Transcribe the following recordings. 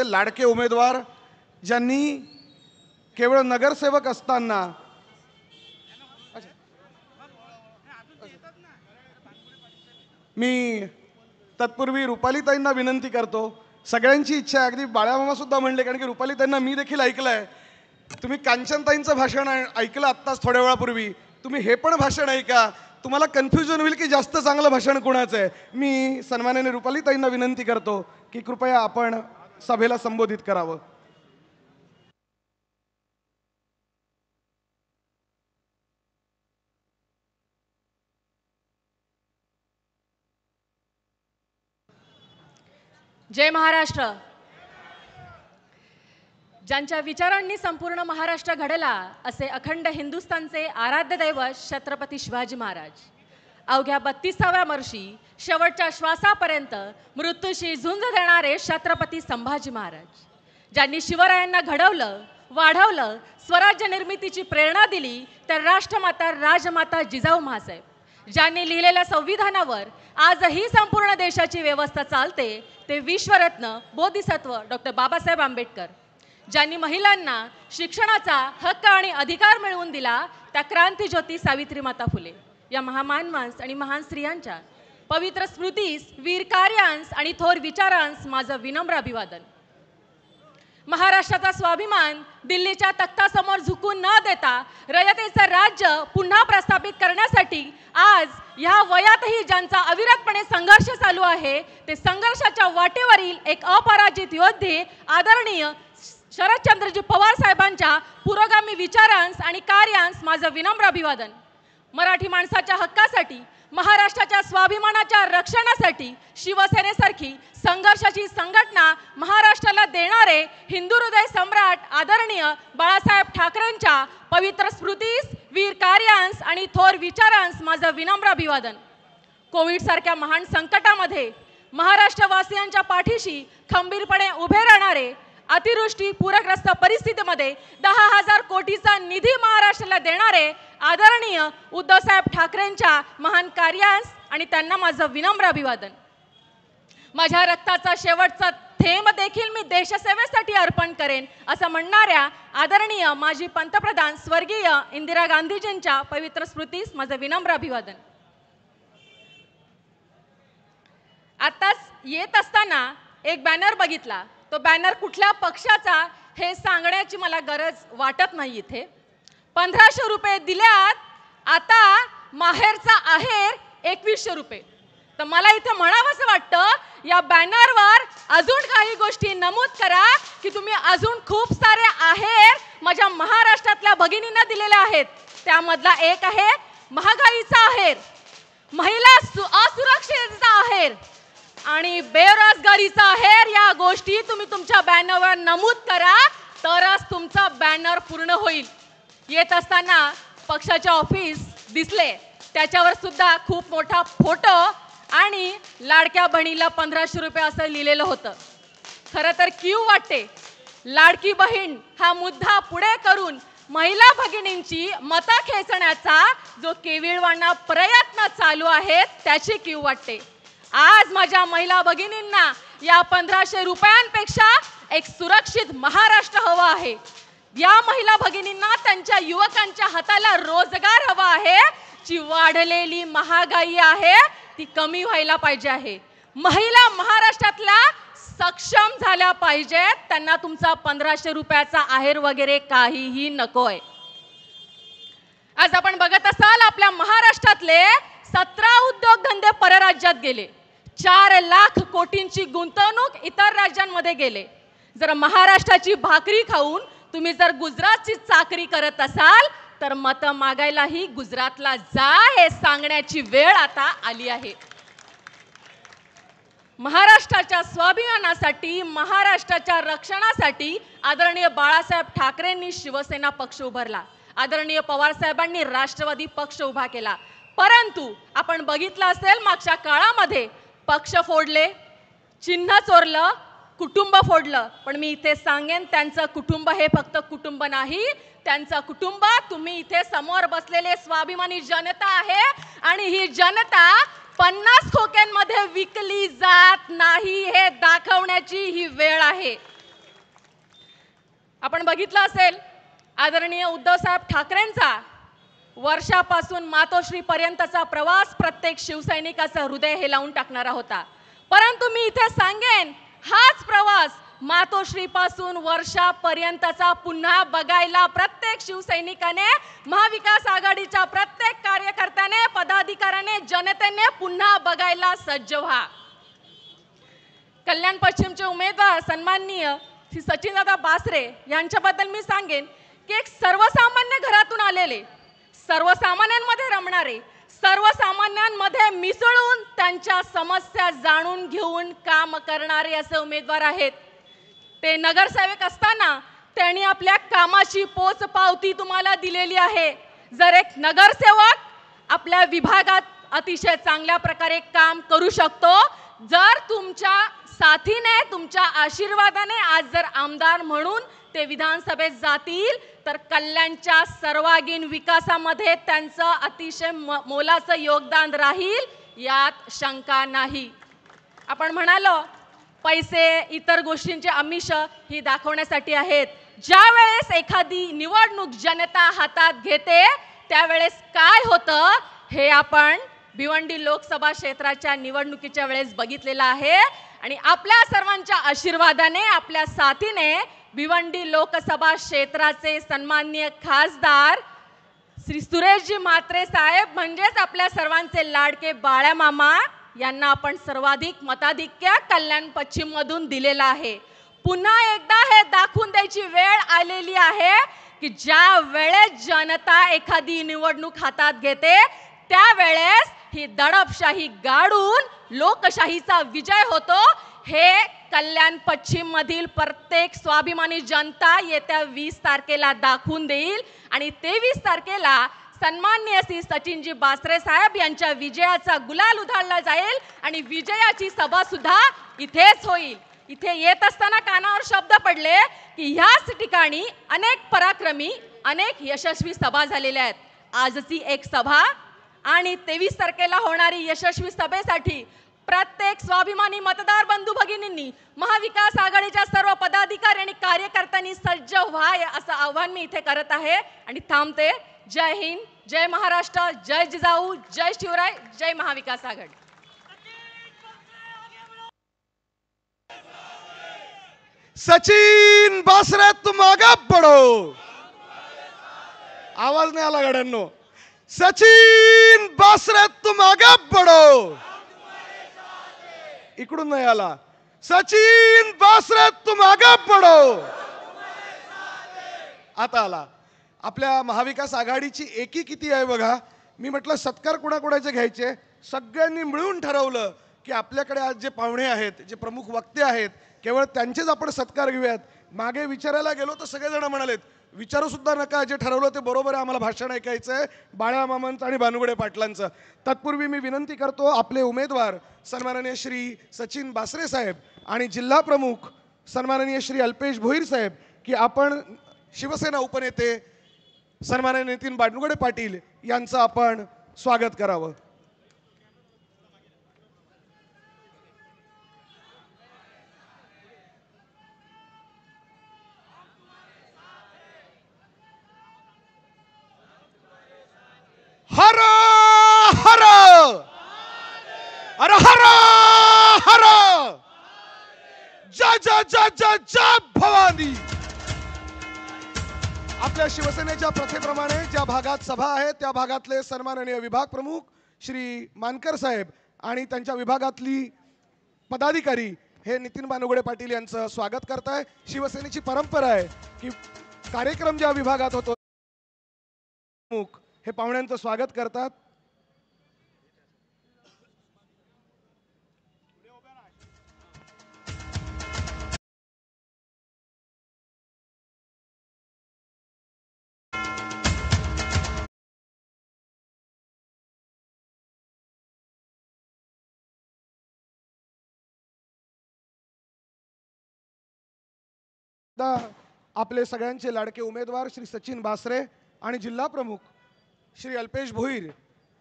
महाराष्ट्राचे लाडके उमेदवार ज्यांनी केवळ नगरसेवक असताना मी तत्पूर्वी रुपालीताईंना विनंती करतो, सगळ्यांची इच्छा आहे, अगदी बाळामामा सुद्धा म्हणले, कारण की रुपालीताईंना मी देखील ऐकलंय, तुम्ही कांचनताईंचं भाषण ऐकलं आत्ताच थोड्या वेळापूर्वी, तुम्ही हे पण भाषण ऐका, तुम्हाला कन्फ्युजन होईल की जास्त चांगलं भाषण कोणाचं आहे. मी सन्माननीय रुपालीताईंना विनंती करतो की कृपया आपण सभेला संबोधित करावं. जय महाराष्ट्र. ज्यांच्या विचारांनी संपूर्ण महाराष्ट्र घडला असे अखंड हिंदुस्थानचे आराध्य दैवत छत्रपती शिवाजी महाराज. अवघ्या 32व्या वर्षी शेवटच्या श्वासापर्यंत मृत्यूशी झुंज देणारे छत्रपती संभाजी महाराज, ज्यांनी शिवरायांना घडवलं, वाढवलं, स्वराज्य निर्मितीची प्रेरणा दिली, तर राष्ट्रमाता राजमाता जिजाऊ महासाहेब, ज्यांनी लिहिलेल्या संविधानावर आजही संपूर्ण देशाची व्यवस्था चालते, ते विश्वरत्न बोधिसत्व डॉक्टर बाबासाहेब आंबेडकर, ज्यांनी महिलांना शिक्षणाचा हक्क आणि अधिकार मिळवून दिला, त्या क्रांतीज्योती सावित्री माता फुले, या महामानवांस आणि महान स्त्रियांच्या पवित्र स्मृतीस, वीर कार्यांस आणि थोर विचारांस माझं विनम्र अभिवादन. महाराष्ट्राचा स्वाभिमान दिल्लीच्या तख्तासमोर झुकून न देता रयतेचं राज्य पुन्हा प्रस्थापित करण्यासाठी आज ह्या वयातही ज्यांचा अविरतपणे संघर्ष चालू आहे, ते संघर्षाच्या वाटेवरील एक अपराजित योद्धे आदरणीय शरदचंद्रजी पवार साहेबांच्या पुरोगामी विचारांस आणि कार्यांस माझं विनम्र अभिवादन. मराठी माणसाच्या हक्कासाठी, महाराष्ट्राच्या स्वाभिमानाच्या रक्षणासाठी शिवसेनेसारखी संघर्षाची संघटना महाराष्ट्राला देणारे हिंदू हृदय सम्राट आदरणीय बाळासाहेब ठाकरेंच्या पवित्र स्मृतीस, वीर कार्यांस आणि थोर विचारांस माझं विनम्र अभिवादन. कोविड सारख्या महान संकटामध्ये महाराष्ट्रवासियांच्या पाठीशी खंबीरपणे उभे राहणारे, अतिवृष्टी पूरग्रस्त परिस्थितीमध्ये 10,000 कोटीचा निधी महाराष्ट्राला देणारे आदरणीय उद्धवसाहेब ठाकरेंच्या महान कार्यांस आणि त्यांना माझं विनम्र अभिवादन. माझ्या रक्ताचा शेवटचा थेंब देखील मी देशसेवेसाठी अर्पण करेन असं म्हणणाऱ्या आदरणीय माजी पंतप्रधान स्वर्गीय इंदिरा गांधीजींच्या पवित्र स्मृतीस माझं विनम्र अभिवादन. आताच येत असताना एक बॅनर बघितला, तो बॅनर कुठल्या पक्षाचा हे सांगण्याची मला गरज वाटत नाही. इथे 1500 रुपये दिल्यात, आता माहेरचा आहेर 2100 रुपये. तर मला इथे म्हणावंसं वाटतं, या बॅनरवर अजून काही गोष्टी नमूद करा की तुम्ही अजून खूप सारे आहेर माझ्या महाराष्ट्रातल्या भगिनींना दिलेले आहेत. त्यामधला एक आहे महागाईचा आहेर, महिला असुरक्षिततेचा आहेर आणि बेरोजगारीचा आहेर. या गोष्टी तुम्ही तुमच्या बॅनरवर नमूद करा, तरच तुमचा बॅनर पूर्ण होईल. येत असताना पक्षाचे ऑफिस दिसले, त्याच्यावर सुद्धा खूप मोठा फोटो आणि लाडक्या बहिणीला 1500 रुपये असं लिहिलेलं होतं. खरं तर कीव वाटते. लाडकी बहीण हा मुद्दा पुढे करून महिला भगिनींची मतं खेचण्याचा जो केविलवाणा प्रयत्न चालू आहे, त्याची कीव वाटते. आज माझ्या महिला भगिनींना या 1500 रुपयांपेक्षा एक सुरक्षित महाराष्ट्र हवा आहे. या महिला भगिनींना त्यांच्या युवकांच्या हाताला रोजगार हवा आहे. जी वाढलेली महागाई आहे ती कमी व्हायला पाहिजे आहे. महिला महाराष्ट्रातल्या सक्षम झाल्या पाहिजेत. त्यांना तुमचा 1500 रुपयाचा आहेर वगैरे काहीही नकोय. आज आपण बघत असाल, आपल्या महाराष्ट्रातले 17 उद्योगधंदे परराज्यात गेले. 4 लाख कोटींची गुंतवणूक इतर राज्यांमध्ये गेले. जर महाराष्ट्राची भाकरी खाऊन तुम्ही जर गुजरातची चाकरी करत असाल, तर मत मागायलाही गुजरातला जा हे सांगण्याची वेळ आता आली आहे. महाराष्ट्राच्या स्वाभिमानासाठी, महाराष्ट्राच्या रक्षणासाठी आदरणीय बाळासाहेब ठाकरेंनी शिवसेना पक्ष उभारला. आदरणीय पवार साहेबांनी राष्ट्रवादी पक्ष उभा केला. परंतु आपण बघितलं असेल, मागच्या काळामध्ये पक्ष फोडले, चिन्ह चोरलं, कुटुंब फोडलं. पण मी इथे सांगेन, त्यांचं कुटुंब हे फक्त कुटुंब नाही. त्यांचं कुटुंब तुम्ही इथे समोर बसलेले स्वाभिमानी जनता आहे. आणि ही जनता 50 खोक्यांमध्ये विकली जात नाही हे दाखवण्याची ही वेळ आहे. आपण बघितलं असेल आदरणीय उद्धवसाहेब ठाकरेंचा वर्षापासून मातोश्रीपर्यंतचा प्रवास प्रत्येक शिवसैनिकाचं हृदय हेलावून टाकणारा होता. परंतु मी इथे सांगेन हाच प्रवास मातोश्रीपासून वर्षापर्यंतचा पुन्हा बघायला प्रत्येक शिवसैनिकाने, महाविकास आघाडीच्या प्रत्येक कार्यकर्त्याने, पदाधिकाऱ्याने, जनतेने पुन्हा बघायला सज्ज व्हा. कल्याण पश्चिमचे उमेदवार सन्माननीय श्री सचिनदादा बासरे यांच्याबद्दल मी सांगेन की एक सर्वसामान्य घरातून आलेले, सर्वसामान्यांमध्ये रमणारे, सर्वसामान्यांमध्ये मिसळून त्यांच्या समस्या जाणून घेऊन काम करणारे असे उमेदवार आहेत. ते नगरसेवक असताना त्यांनी आपल्या कामाची पोचपावती तुम्हाला दिलेली आहे. जर एक नगरसेवक आपल्या विभागात अतिशय चांगल्या प्रकारे काम करू शकतो, जर तुमच्या साथीने, तुमच्या आशीर्वादाने आज जर आमदार म्हणून ते विधानसभेत जातील तर कल्याणच्या सर्वांगीण विकासामध्ये त्यांचं अतिशय मोलाचं योगदान राहील, यात शंका नाही. आपण म्हणालो पैसे इतर गोष्टींचे आमिष ही दाखवण्यासाठी आहेत. ज्या वेळेस एखादी निवडणूक जनता हातात घेते त्यावेळेस काय होतं हे आपण भिवंडी लोकसभा क्षेत्राच्या निवडणुकीच्या वेळेस बघितलेलं आहे. आणि आपल्या सर्वांच्या आशीर्वादाने, आपल्या साथीने भिवंडी लोकसभा क्षेत्राचे सन्माननीय खासदार श्री सुरेशजी म्हात्रे साहेब म्हणजेच आपल्या सर्वांचे लाडके बाळा मामा यांना आपण सर्वाधिक मताधिक्य कल्याण पश्चिम मधून दिलेला आहे. पुन्हा एकदा हे दाखवून द्यायची वेळ आलेली आहे की ज्या वेळेस जनता एखादी निवडणूक हातात घेते त्यावेळेस ही दडपशाही गाडून लोकशाहीचा विजय होतो. हे कल्याण पश्चिम मधील प्रत्येक स्वाभिमानी जनता येत्या 20 तारखेला दाखवून देईल. आणि 23 तारखेला सन्माननीय श्री सचिनजी बासरे साहेब यांच्या विजयाचा गुलाल उधळला जाईल आणि विजयाची सभा सुद्धा इथेच होईल. इथे येत असताना कानावर शब्द पडले की ह्याच ठिकाणी अनेक पराक्रमी, अनेक यशस्वी सभा झालेल्या आहेत. आजची एक सभा आणि 23 तारखेला होणारी यशस्वी सभेसाठी प्रत्येक स्वाभिमानी मतदार बंधू भगिनींनी, महाविकास आघाडीच्या सर्व पदाधिकारी आणि कार्यकर्त्यांनी सज्ज व्हा असं आव्हान मी इथे करत आहे आणि थांबते. जय हिंद, जय महाराष्ट्र, जय जिजाऊ, जय शिवराय, जय महाविकास आघाडी. सचिन बासरे तुम आगे बढ़ो. आवाज नाही आला गाड्यांनो. सचिन बासरे तुम आगे बढ़ो. इकडून नाही आला. सचिन बासरे तुम आगे बढ़ो. आता आला. आपल्या महाविकास आघाडीची एकी किती आहे बघा. मी म्हटलं सत्कार कोणाकोणाचे घ्यायचे, सगळ्यांनी मिळून ठरवलं की आपल्याकडे आज जे पाहुणे आहेत, जे प्रमुख वक्ते आहेत, केवळ त्यांचेच आपण सत्कार घेऊयात. मागे विचारायला गेलो तर सगळेजण म्हणालेत विचारू सुद्धा नका, जे ठरवलं ते बरोबर आहे, आम्हाला भाषण ऐकायचं आहे बाळा मामांचं आणि भानुगडे पाटलांचं. तत्पूर्वी मी विनंती करतो आपले उमेदवार सन्माननीय श्री सचिन बासरे साहेब आणि जिल्हा प्रमुख सन्माननीय श्री अल्पेश भोईर साहेब की आपण शिवसेना उपनेते सन्माननीय नितीन भानुगडे पाटील यांचं आपण स्वागत करावं. हर हर अरे हर हर जय जय जय जय जय भवानी. आपल्या शिवसेनेच्या प्रथेप्रमाणे ज्या भागात सभा आहे त्या भागातले सन्माननीय विभाग प्रमुख श्री मानकर साहेब आणि त्यांच्या विभागातली पदाधिकारी हे नितीन भानुगडे पाटील यांचं स्वागत करताय. शिवसेनेची परंपरा आहे की कार्यक्रम ज्या विभागात होतो प्रमुख हे पाहुण्यांचं स्वागत करतात. आपले सगळ्यांचे लाडके उमेदवार श्री सचिन बासरे आणि जिल्हा प्रमुख श्री अल्पेश भोईर,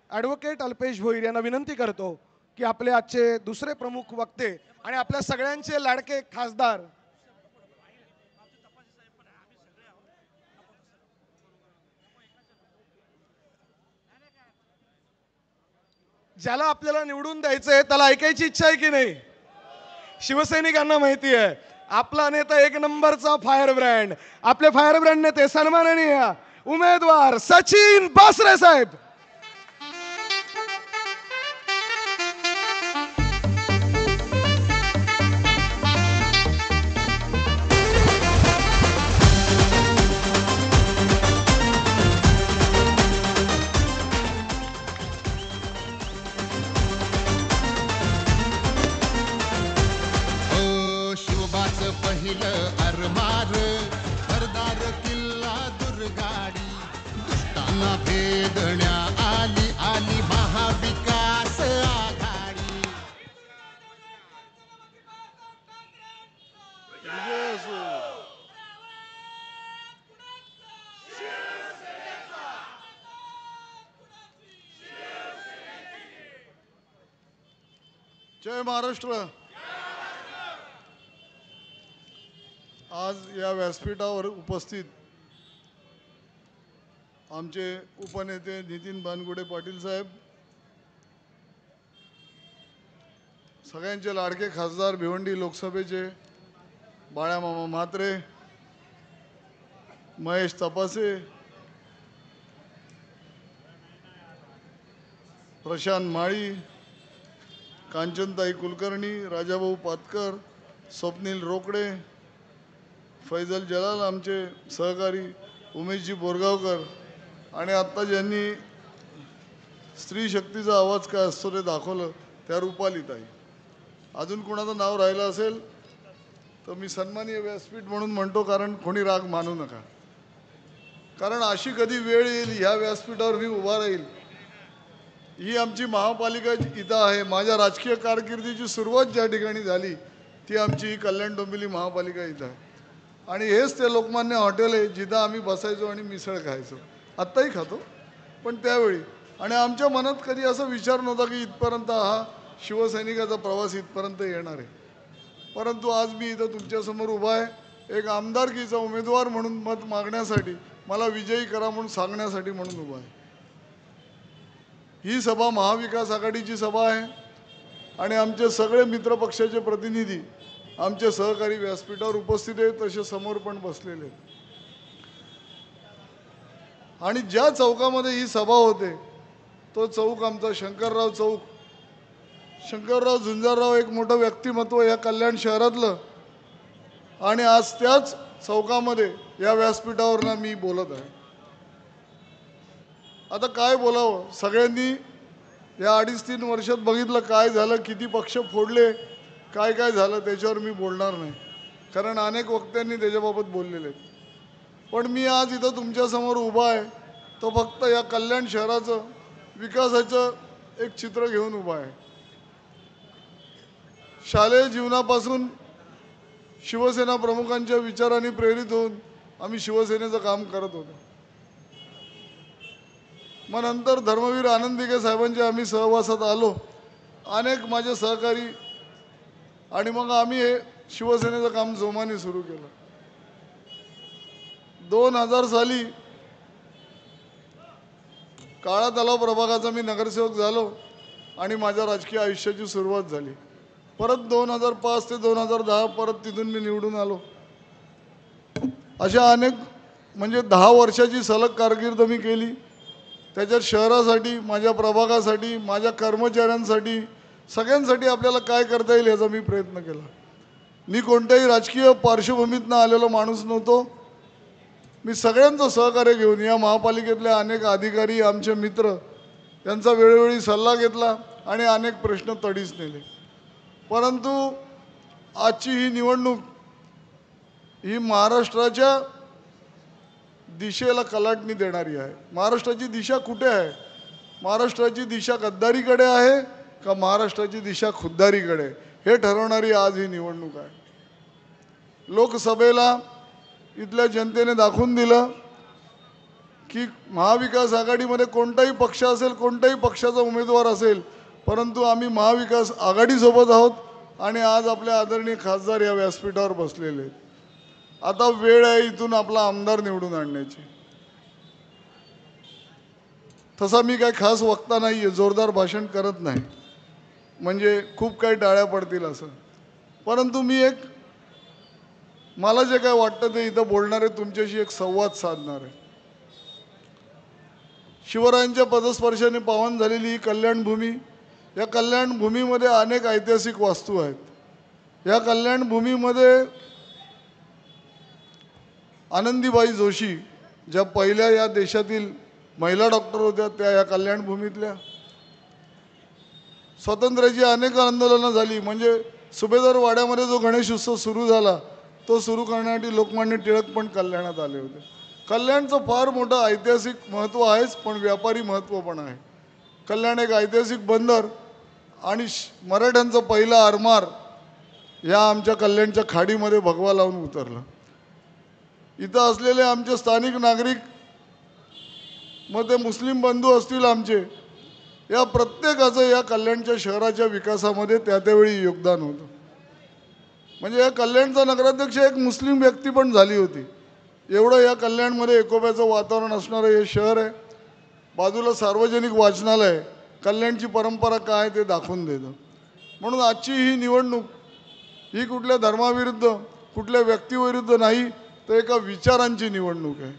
ॲडव्होकेट अल्पेश भोईर यांना विनंती करतो की आपले आजचे दुसरे प्रमुख वक्ते आणि आपल्या सगळ्यांचे लाडके खासदार ज्याला आपल्याला निवडून द्यायचंय त्याला ऐकायची इच्छा आहे की नाही? शिवसैनिकांना माहिती आहे आपला नेता एक नंबरचा फायर ब्रँड. आपले फायर ब्रँड नेते सन्माननीय उमेदवार सचिन बासरे साहेब. पहिलं अरमार सरदार किल्ला दुर्गाडी दुष्टांना भेदण्या आली आली महाविकास आघाडी. जय महाराष्ट्र. आज या व्यासपीठावर उपस्थित आमचे उपनेते नितीन बानगुडे पाटील साहेब, सगळ्यांचे लाडके खासदार भिवंडी लोकसभेचे बाळामामा म्हात्रे, महेश तपासे, प्रशांत माळी, कांचनताई कुलकर्णी, राजाभाऊ पातकर, स्वप्नील रोकडे, फैजल जलाल, आमचे सहकारी उमेशजी बोरगावकर, आणि आत्ता ज्यांनी स्त्री शक्तीचा आवाज काय असतो ते दाखवलं त्या रुपालीताई. अजून कोणाचं नाव राहिलं असेल तर मी सन्माननीय व्यासपीठ म्हणून म्हणतो, कारण कोणी राग मानू नका. कारण अशी कधी वेळ येईल ह्या व्यासपीठावर मी उभा राहील. ही आमची महापालिका इथं आहे. माझ्या राजकीय कारकिर्दीची सुरुवात ज्या ठिकाणी झाली ती आमची ही कल्याण डोंबिवली महापालिका इथं आहे. आणि हेच ते लोकमान्य हॉटेल आहे जिथं आम्ही बसायचो आणि मिसळ खायचो. आत्ताही खातो पण त्यावेळी. आणि आमच्या मनात कधी असा विचार नव्हता की इथपर्यंत हा शिवसैनिकाचा प्रवास इथपर्यंत येणार आहे. परंतु आज मी इथं तुमच्यासमोर उभा आहे एक आमदारकीचा उमेदवार म्हणून मत मागण्यासाठी, मला विजयी करा म्हणून सांगण्यासाठी म्हणून उभा आहे. ही सभा महाविकास आघाडीची सभा आहे आणि आमचे सगळे मित्रपक्षाचे प्रतिनिधी, आमचे सहकारी व्यासपीठावर उपस्थित आहेत, तसे समोर पण बसलेले आहेत. आणि ज्या चौकामध्ये ही सभा होते तो चौक आमचा शंकरराव चौक. शंकरराव झुंजारराव एक मोठं व्यक्तिमत्व या कल्याण शहरातलं, आणि आज त्याच चौकामध्ये या व्यासपीठावर मी बोलत आहे. आता काय बोलावं, सगळ्यांनी या 2.5-3 वर्षात बघितलं काय झालं, किती पक्ष फोडले, काय काय झालं, त्याच्यावर मी बोलणार नाही कारण अनेक वक्त्यांनी त्याच्याबाबत बोललेले आहेत. पण मी आज इथं तुमच्यासमोर उभा आहे तो फक्त या कल्याण शहराचं विकासाचं एक चित्र घेऊन उभा आहे. शालेय जीवनापासून शिवसेना प्रमुखांच्या विचारांनी प्रेरित होऊन आम्ही शिवसेनेचं काम करत होतो. मग नंतर धर्मवीर आनंद दिघे साहेबांच्या आम्ही सहवासात आलो, अनेक माझे सहकारी, आणि मग आम्ही हे शिवसेनेचं काम जोमाने सुरू केलं. 2000 साली काळा तलाव प्रभागाचा मी नगरसेवक झालो आणि माझ्या राजकीय आयुष्याची सुरुवात झाली. परत 2005 ते 2010 परत तिथून मी निवडून आलो. अशा अनेक म्हणजे 10 वर्षाची सलग कारकीर्द मी केली. त्याच्यात शहरासाठी, माझ्या प्रभागासाठी, माझ्या कर्मचाऱ्यांसाठी, सगळ्यांसाठी आपल्याला काय करता येईल याचा मी प्रयत्न केला. मी कोणत्याही राजकीय पार्श्वभूमीतनं आलेलो माणूस नव्हतो. मी सगळ्यांचं सहकार्य घेऊन या महापालिकेतले अनेक अधिकारी, आमचे मित्र यांचा वेळोवेळी सल्ला घेतला आणि अनेक प्रश्न तडीस नेले. परंतु आजची ही निवडणूक ही महाराष्ट्राच्या दिशेला कलाटणी देणारी आहे. महाराष्ट्राची दिशा कुठे आहे? महाराष्ट्राची दिशा गद्दारीकडे आहे का महाराष्ट्राची दिशा खुद्दारीकडे, हे ठरवणारी आज ही निवडणूक आहे. लोकसभेला इथल्या जनतेने दाखवून दिलं की महाविकास आघाडीमध्ये कोणताही पक्ष असेल, कोणत्याही पक्षाचा उमेदवार असेल, परंतु आम्ही महाविकास आघाडीसोबत आहोत आणि आज आपले आदरणीय खासदार या व्यासपीठावर बसलेले आहेत. आता वेळ आहे इथून आपला आमदार निवडून आणण्याची. तसा मी काय खास वक्ता नाही आहे, जोरदार भाषण करत नाही, म्हणजे खूप काही टाळ्या पडतील असं. परंतु मी मला जे काय वाटतं ते इथं बोलणार आहे, तुमच्याशी एक संवाद साधणार आहे. शिवरायांच्या पदस्पर्शाने पावन झालेली ही कल्याणभूमी, या कल्याणभूमीमध्ये अनेक ऐतिहासिक वास्तू आहेत. या कल्याणभूमीमध्ये आनंदीबाई जोशी ज्या पहिल्या या देशातील महिला डॉक्टर होत्या, त्या या कल्याणभूमीतल्या. स्वातंत्र्याची अनेक आंदोलनं झाली, म्हणजे सुभेदार वाड्यामध्ये जो गणेश उत्सव सुरू झाला तो सुरू करण्यासाठी लोकमान्य टिळक पण कल्याणात आले होते. कल्याणचं फार मोठं ऐतिहासिक महत्त्व आहेच, पण व्यापारी महत्त्व पण आहे. कल्याण एक ऐतिहासिक बंदर आणि मराठ्यांचं पहिलं आरमार या आमच्या कल्याणच्या खाडीमध्ये भगवा लावून उतरलं. इथं असलेले आमचे स्थानिक नागरिक, मग ते मुस्लिम बंधू असतील आमचे, या प्रत्येकाचं या कल्याणच्या शहराच्या विकासामध्ये त्यावेळी योगदान होतं. म्हणजे या कल्याणचा नगराध्यक्ष एक मुस्लिम व्यक्ती पण झाली होती. एवढं या कल्याणमध्ये एकोप्याचं वातावरण असणारं हे शहर आहे. बाजूला सार्वजनिक वाचनालय, कल्याणची परंपरा काय ते दाखवून देतं. म्हणून आजची ही निवडणूक ही कुठल्या धर्माविरुद्ध, कुठल्या व्यक्तीविरुद्ध नाही, तर एका विचारांची निवडणूक आहे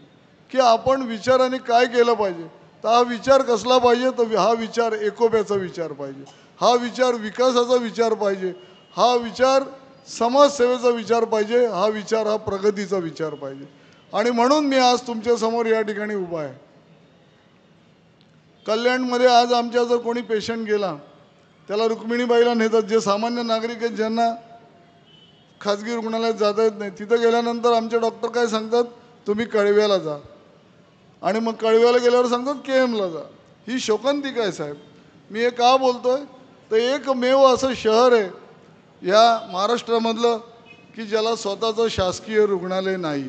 की आपण विचारांनी काय केलं पाहिजे. तर हा विचार कसला पाहिजे, तर हा विचार एकोप्याचा विचार पाहिजे, हा विचार विकासाचा विचार पाहिजे, हा विचार समाजसेवेचा विचार पाहिजे, हा विचार हा प्रगतीचा विचार पाहिजे. आणि म्हणून मी आज तुमच्यासमोर या ठिकाणी उभा आहे. कल्याणमध्ये आज आमच्या जर कोणी पेशंट गेला, त्याला रुक्मिणीबाईला नेतात. जे सामान्य नागरिक आहेत, ज्यांना खाजगी रुग्णालयात जाता येत नाही, तिथं गेल्यानंतर आमचे डॉक्टर काय सांगतात, तुम्ही कळव्याला जा. आणि मग कळव्याला गेल्यावर सांगतात KMला जा. ही शोकांतिका आहे साहेब. मी हे का बोलतोय, तर एकमेव असं शहर आहे या महाराष्ट्रामधलं की ज्याला स्वतःचं शासकीय रुग्णालय नाही.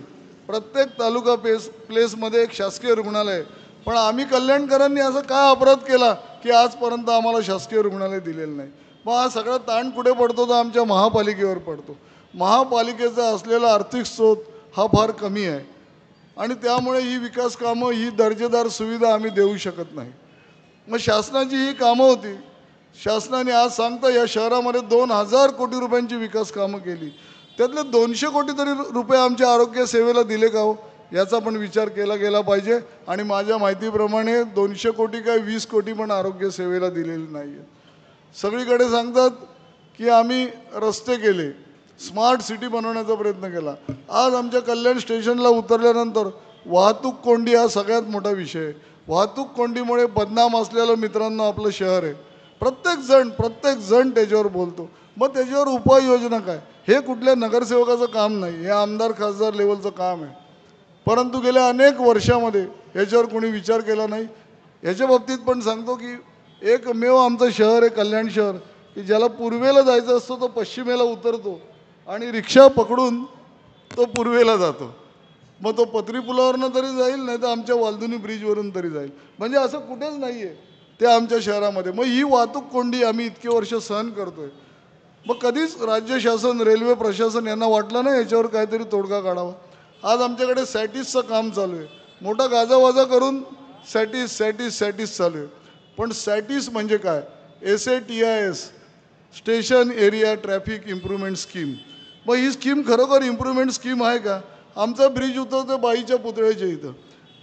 प्रत्येक तालुका प्लेसमध्ये एक शासकीय रुग्णालय आहे. पण आम्ही कल्याणकरांनी असं काय अपराध केला की आजपर्यंत आम्हाला शासकीय रुग्णालय दिलेलं नाही. मग हा सगळा ताण कुठे पडतो, तर आमच्या महापालिकेवर पडतो. महापालिकेचा असलेला आर्थिक स्रोत हा फार कमी आहे आणि त्यामुळे ही विकास कामं, ही दर्जेदार सुविधा आम्ही देऊ शकत नाही. मग शासनाची ही कामं होती. शासनाने आज सांगता या शहरामध्ये 2000 कोटी रुपयांची विकास कामं केली. त्यातले 200 कोटी तरी रुपये आमच्या आरोग्य सेवेला दिले का हो, याचा पण विचार केला गेला पाहिजे. आणि माझ्या माहितीप्रमाणे 200 कोटी काय 20 कोटी पण आरोग्य सेवेला दिलेले नाही आहेत. सगळीकडे सांगतात की आम्ही रस्ते केले, स्मार्ट सिटी बनवण्याचा प्रयत्न केला. आज आमच्या कल्याण स्टेशनला उतरल्यानंतर वाहतूक कोंडी हा सगळ्यात मोठा विषय आहे. वाहतूक कोंडीमुळे बदनाम असलेलं मित्रांनो आपलं शहर आहे. प्रत्येक जण त्याच्यावर बोलतो. मग त्याच्यावर उपाययोजना काय, हे कुठल्या नगरसेवकाचं काम नाही, हे आमदार खासदार लेवलचं काम आहे. परंतु गेल्या अनेक वर्षामध्ये याच्यावर कोणी विचार केला नाही. याच्या बाबतीत पण सांगतो की एकमेव आमचं शहर आहे कल्याण शहर की ज्याला पूर्वेला जायचं असतं तो पश्चिमेला उतरतो आणि रिक्षा पकडून तो पूर्वेला जातो. मग तो पत्री पुलावरनं तरी जाईल, नाही तर आमच्या वालधुनी ब्रिजवरून तरी जाईल. म्हणजे असं कुठेच नाही आहे ते आमच्या शहरामध्ये. मग ही वाहतूक कोंडी आम्ही इतके वर्ष सहन करतोय. मग कधीच राज्य शासन, रेल्वे प्रशासन यांना वाटलं नाही याच्यावर काहीतरी तोडगा काढावा. आज आमच्याकडे सॅटिसचं काम चालू आहे. मोठा गाजावाजा करून सॅटिस चालू आहे. पण सॅटिस म्हणजे काय, SATIS, station area traffic improvement scheme. मग ही स्कीम खरोखर इम्प्रूव्हमेंट स्कीम आहे का. आमचा ब्रिज उतरतो बाईच्या पुतळ्याच्या इथं,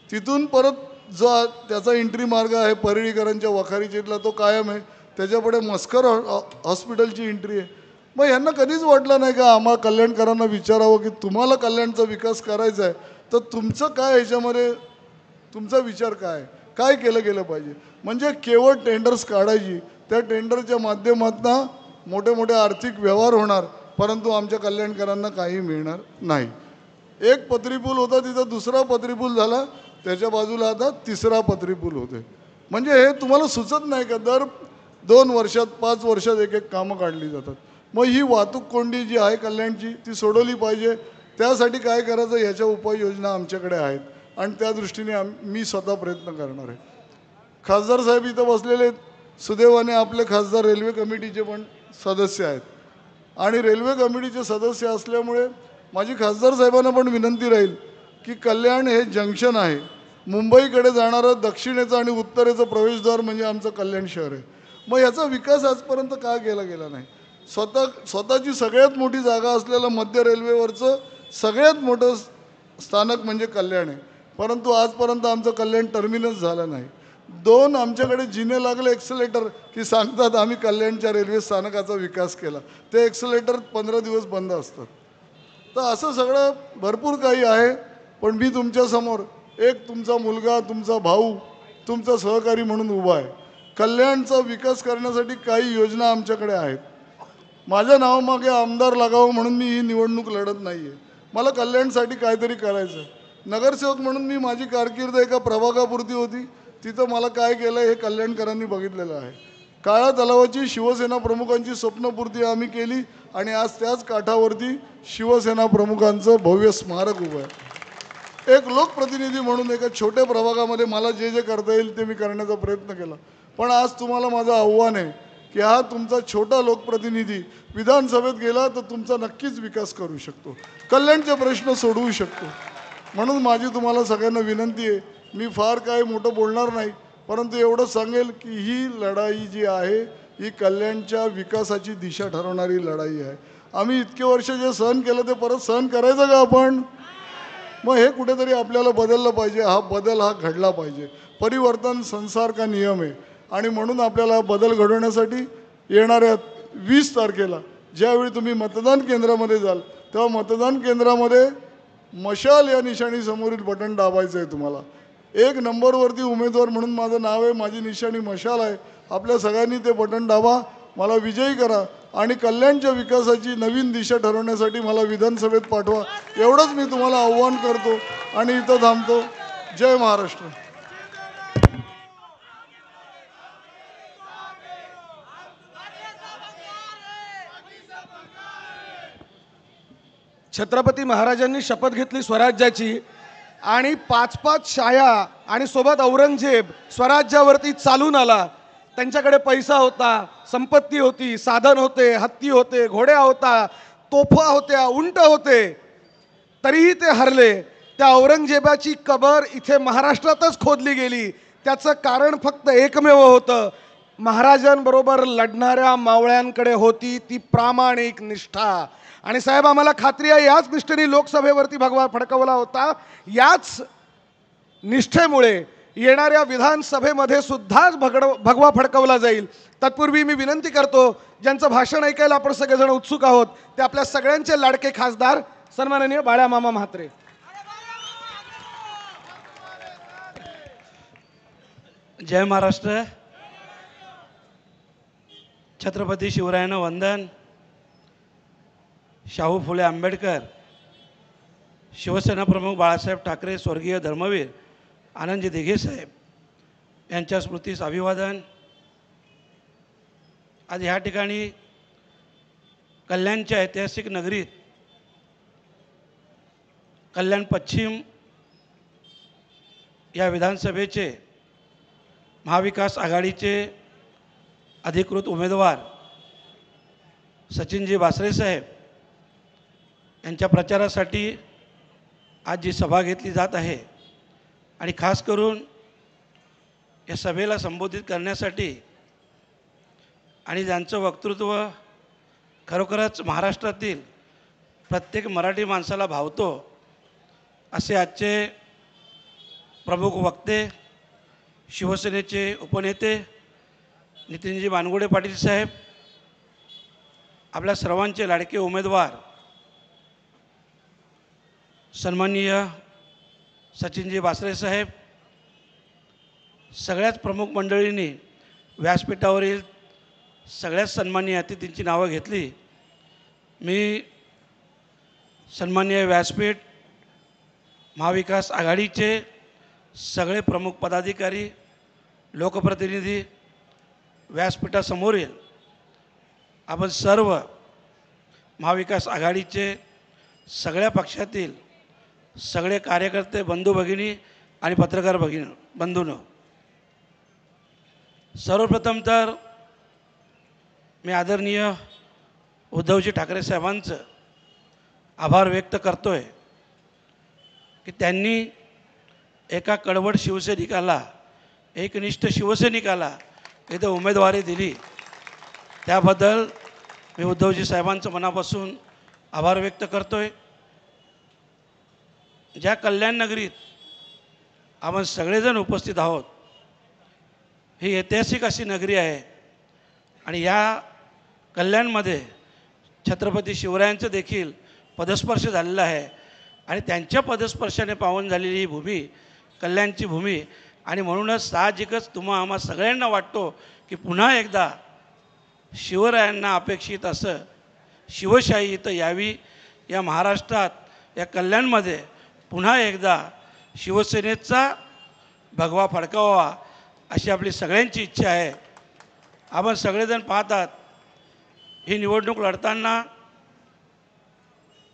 तिथून परत जो त्याचा एंट्री मार्ग आहे परळीकरांच्या वखारीचेतला तो कायम आहे. त्याच्यापुढे मस्कर हॉस्पिटलची एंट्री आहे. मग यांना कधीच वाटलं नाही का आम्हा कल्याणकरांना विचारावं की तुम्हाला कल्याणचा विकास करायचा आहे तर तुमचं काय, ह्याच्यामध्ये तुमचा विचार काय, काय केलं गेलं पाहिजे. म्हणजे केवळ टेंडर्स काढायची, त्या टेंडरच्या माध्यमातून मोठे मोठे आर्थिक व्यवहार होणार, परंतु आमच्या कल्याणकरांना काही मिळणार नाही. एक पत्रीपूल होता, तिथं दुसरा पत्रीपूल झाला, त्याच्या बाजूला आता तिसरा पत्रीपूल होते. म्हणजे हे तुम्हाला सुचत नाही का, दर 2 वर्षात 5 वर्षात एक कामं काढली जातात. मग ही वाहतूक कोंडी जी आहे कल्याणची ती सोडवली पाहिजे. त्यासाठी काय करायचं ह्याच्या उपाययोजना आमच्याकडे आहेत आणि त्या दृष्टीने मी स्वतः प्रयत्न करणार आहे. खासदार साहेब इथं बसलेले, सुदैवाने आपले खासदार रेल्वे कमिटीचे पण सदस्य आहेत आणि रेल्वे कमिटीचे सदस्य असल्यामुळे माझी खासदार साहेबांना पण विनंती राहील की कल्याण हे जंक्शन आहे मुंबईकडे जाणारं दक्षिणेचं आणि उत्तरेचं प्रवेशद्वार म्हणजे आमचं कल्याण शहर आहे. मग याचा विकास आजपर्यंत का केला गेला नाही? स्वतःची सगळ्यात मोठी जागा असलेलं मध्य रेल्वेवरचं सगळ्यात मोठं स्थानक म्हणजे कल्याण आहे, परंतु आजपर्यंत आमचं कल्याण टर्मिनस झालं नाही. 2 आमच्याकडे जिने लागले एक्सेलेटर की सांगतात आम्ही कल्याणच्या रेल्वे स्थानकाचा विकास केला. ते एक्सेलेटर 15 दिवस बंद असतात. तर असं सगळं भरपूर काही आहे. पण मी तुमच्यासमोर एक तुमचा मुलगा, तुमचा भाऊ, तुमचा सहकारी म्हणून उभा आहे. कल्याणचा विकास करण्यासाठी काही योजना आमच्याकडे आहेत. माझ्या नावामागे आमदार लागावं म्हणून मी ही निवडणूक लढत नाही आहे. मला कल्याणसाठी काहीतरी करायचं आहे. नगरसेवक म्हणून मी माझी कारकीर्द एका प्रभागापुरती होती. तिथं मला काय केलं हे कल्याणकरांनी बघितलेलं आहे. काळा तलावाची शिवसेना प्रमुखांची स्वप्नपूर्ती आम्ही केली आणि आज त्याच काठावरती शिवसेना प्रमुखांचं भव्य स्मारक उभं आहे. एक लोकप्रतिनिधी म्हणून एका छोट्या प्रभागामध्ये मला जे जे करता येईल ते मी करण्याचा प्रयत्न केला. पण आज तुम्हाला माझं आव्हान आहे की हा तुमचा छोटा लोकप्रतिनिधी विधानसभेत गेला तर तुमचा नक्कीच विकास करू शकतो, कल्याणचे प्रश्न सोडवू शकतो. म्हणून माझी तुम्हाला सगळ्यांना विनंती आहे, मी फार काय मोठं बोलणार नाही, परंतु एवढं सांगेल की ही लढाई जी आहे ही कल्याणच्या विकासाची दिशा ठरवणारी लढाई आहे. आम्ही इतके वर्ष जे सहन केलं ते परत सहन करायचं का आपण? मग हे कुठेतरी आपल्याला बदललं पाहिजे. हा बदल हा घडला पाहिजे. परिवर्तन संसार का नियम आहे आणि म्हणून आपल्याला बदल घडवण्यासाठी येणाऱ्या 20 तारखेला ज्यावेळी तुम्ही मतदान केंद्रामध्ये जाल तेव्हा मतदान केंद्रामध्ये मशाल या निशाणी समोरील बटन दाबायचं आहे. तुम्हाला 1 नंबरवरती उमेदवार म्हणून माझं नाव आहे, माझी निशाणी मशाल आहे. आपल्या सगळ्यांनी ते बटन दाबा, मला विजयी करा आणि कल्याणच्या विकासाची नवीन दिशा ठरवण्यासाठी मला विधानसभेत पाठवा. एवढंच मी तुम्हाला आव्हान करतो आणि इथं थांबतो. जय महाराष्ट्र. छत्रपती महाराजांनी शपथ घेतली स्वराज्याची आणि 5-5 शाया आणि सोबत औरंगजेब स्वराज्यावरती चालून आला. त्यांच्याकडे पैसा होता, संपत्ती होती, साधन होते, हत्ती होते, घोड्या होता, तोफा होत्या, उंट होते, तरीही ते हरले. त्या औरंगजेबाची कबर इथे महाराष्ट्रातच खोदली गेली. त्याचं कारण फक्त एकमेव होतं, महाराजांबरोबर लढणाऱ्या मावळ्यांकडे होती ती प्रामाणिक निष्ठा. आणि साहेब आम्हाला खात्री आहे याच निष्ठेने लोकसभेवरती भगवा फडकवला होता. याच निष्ठेमुळे येणाऱ्या विधानसभेमध्ये सुद्धा भगवा फडकवला जाईल. तत्पूर्वी मी विनंती करतो, ज्यांचं भाषण ऐकायला आपण सगळेजण उत्सुक आहोत ते आपल्या सगळ्यांचे लाडके खासदार सन्माननीय बाळामामा म्हात्रे. जय महाराष्ट्र. छत्रपती शिवरायांना वंदन. शाहू फुले आंबेडकर, शिवसेना प्रमुख बाळासाहेब ठाकरे, स्वर्गीय धर्मवीर आनंदजी दिघे साहेब यांच्या स्मृतीस अभिवादन. आज ह्या ठिकाणी कल्याणच्या ऐतिहासिक नगरीत कल्याण पश्चिम या विधानसभेचे महाविकास आघाडीचे अधिकृत उमेदवार सचिनजी बासरे साहेब यांच्या प्रचारासाठी आज जी सभा घेतली जात आहे आणि खास करून या सभेला संबोधित करण्यासाठी आणि ज्यांचं वक्तृत्व खरोखरच महाराष्ट्रातील प्रत्येक मराठी माणसाला भावतो असे आजचे प्रमुख वक्ते शिवसेनेचे उपनेते नितीनजी बानगुडे पाटील साहेब, आपल्या सर्वांचे लाडके उमेदवार सन्माननीय सचिनजी बासरे साहेब, सगळ्याच प्रमुख मंडळींनी व्यासपीठावरील सगळ्याच सन्माननीय अतिथींची नावं घेतली. मी सन्माननीय व्यासपीठ महाविकास आघाडीचे सगळे प्रमुख पदाधिकारी, लोकप्रतिनिधी, व्यासपीठासमोरील आपण सर्व महाविकास आघाडीचे सगळ्या पक्षातील सगळे कार्यकर्ते, बंधू भगिनी आणि पत्रकार बंधूंनो, सर्वप्रथम तर मी आदरणीय उद्धवजी ठाकरे साहेबांचं आभार व्यक्त करतो आहे की त्यांनी एका कडवट शिवसैनिकाला, एकनिष्ठ शिवसैनिकाला इथं उमेदवारी दिली, त्याबद्दल मी उद्धवजी साहेबांचं मनापासून आभार व्यक्त करतोय. ज्या कल्याण नगरीत आपण सगळेजण उपस्थित आहोत, ही ऐतिहासिक अशी नगरी आहे आणि या कल्याणमध्ये छत्रपती शिवरायांचं देखील पदस्पर्श झालेला आहे आणि त्यांच्या पदस्पर्शाने पावन झालेली ही भूमी कल्याणची भूमी. आणि म्हणूनच साहजिकच आम्हा सगळ्यांना वाटतो की पुन्हा एकदा शिवरायांना अपेक्षित असं शिवशाही इथं यावी, या महाराष्ट्रात, या कल्याणमध्ये पुन्हा एकदा शिवसेनेचा भगवा फडकावा अशी आपली सगळ्यांची इच्छा आहे. आपण सगळेजण पाहतात ही निवडणूक लढताना